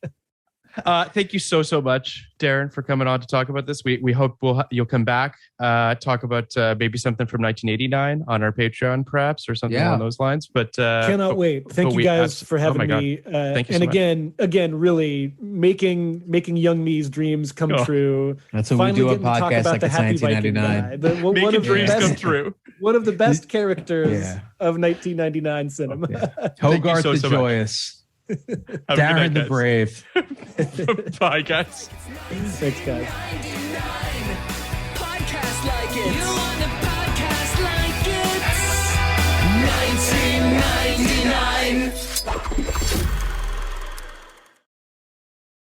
Thank you so much, Darren, for coming on to talk about this. We hope you'll come back, talk about maybe something from 1989 on our Patreon, perhaps, or something along those lines. But cannot wait. Thank you guys for having me. Thank you. And so again, really making young me's dreams come true. That's what we do on podcasts like it's 1999. Making dreams come true. One of the best characters of 1999 cinema. Hogarth the Joyous. Darren the Brave. Bye, guys. Thanks, guys. Podcast like it. You want to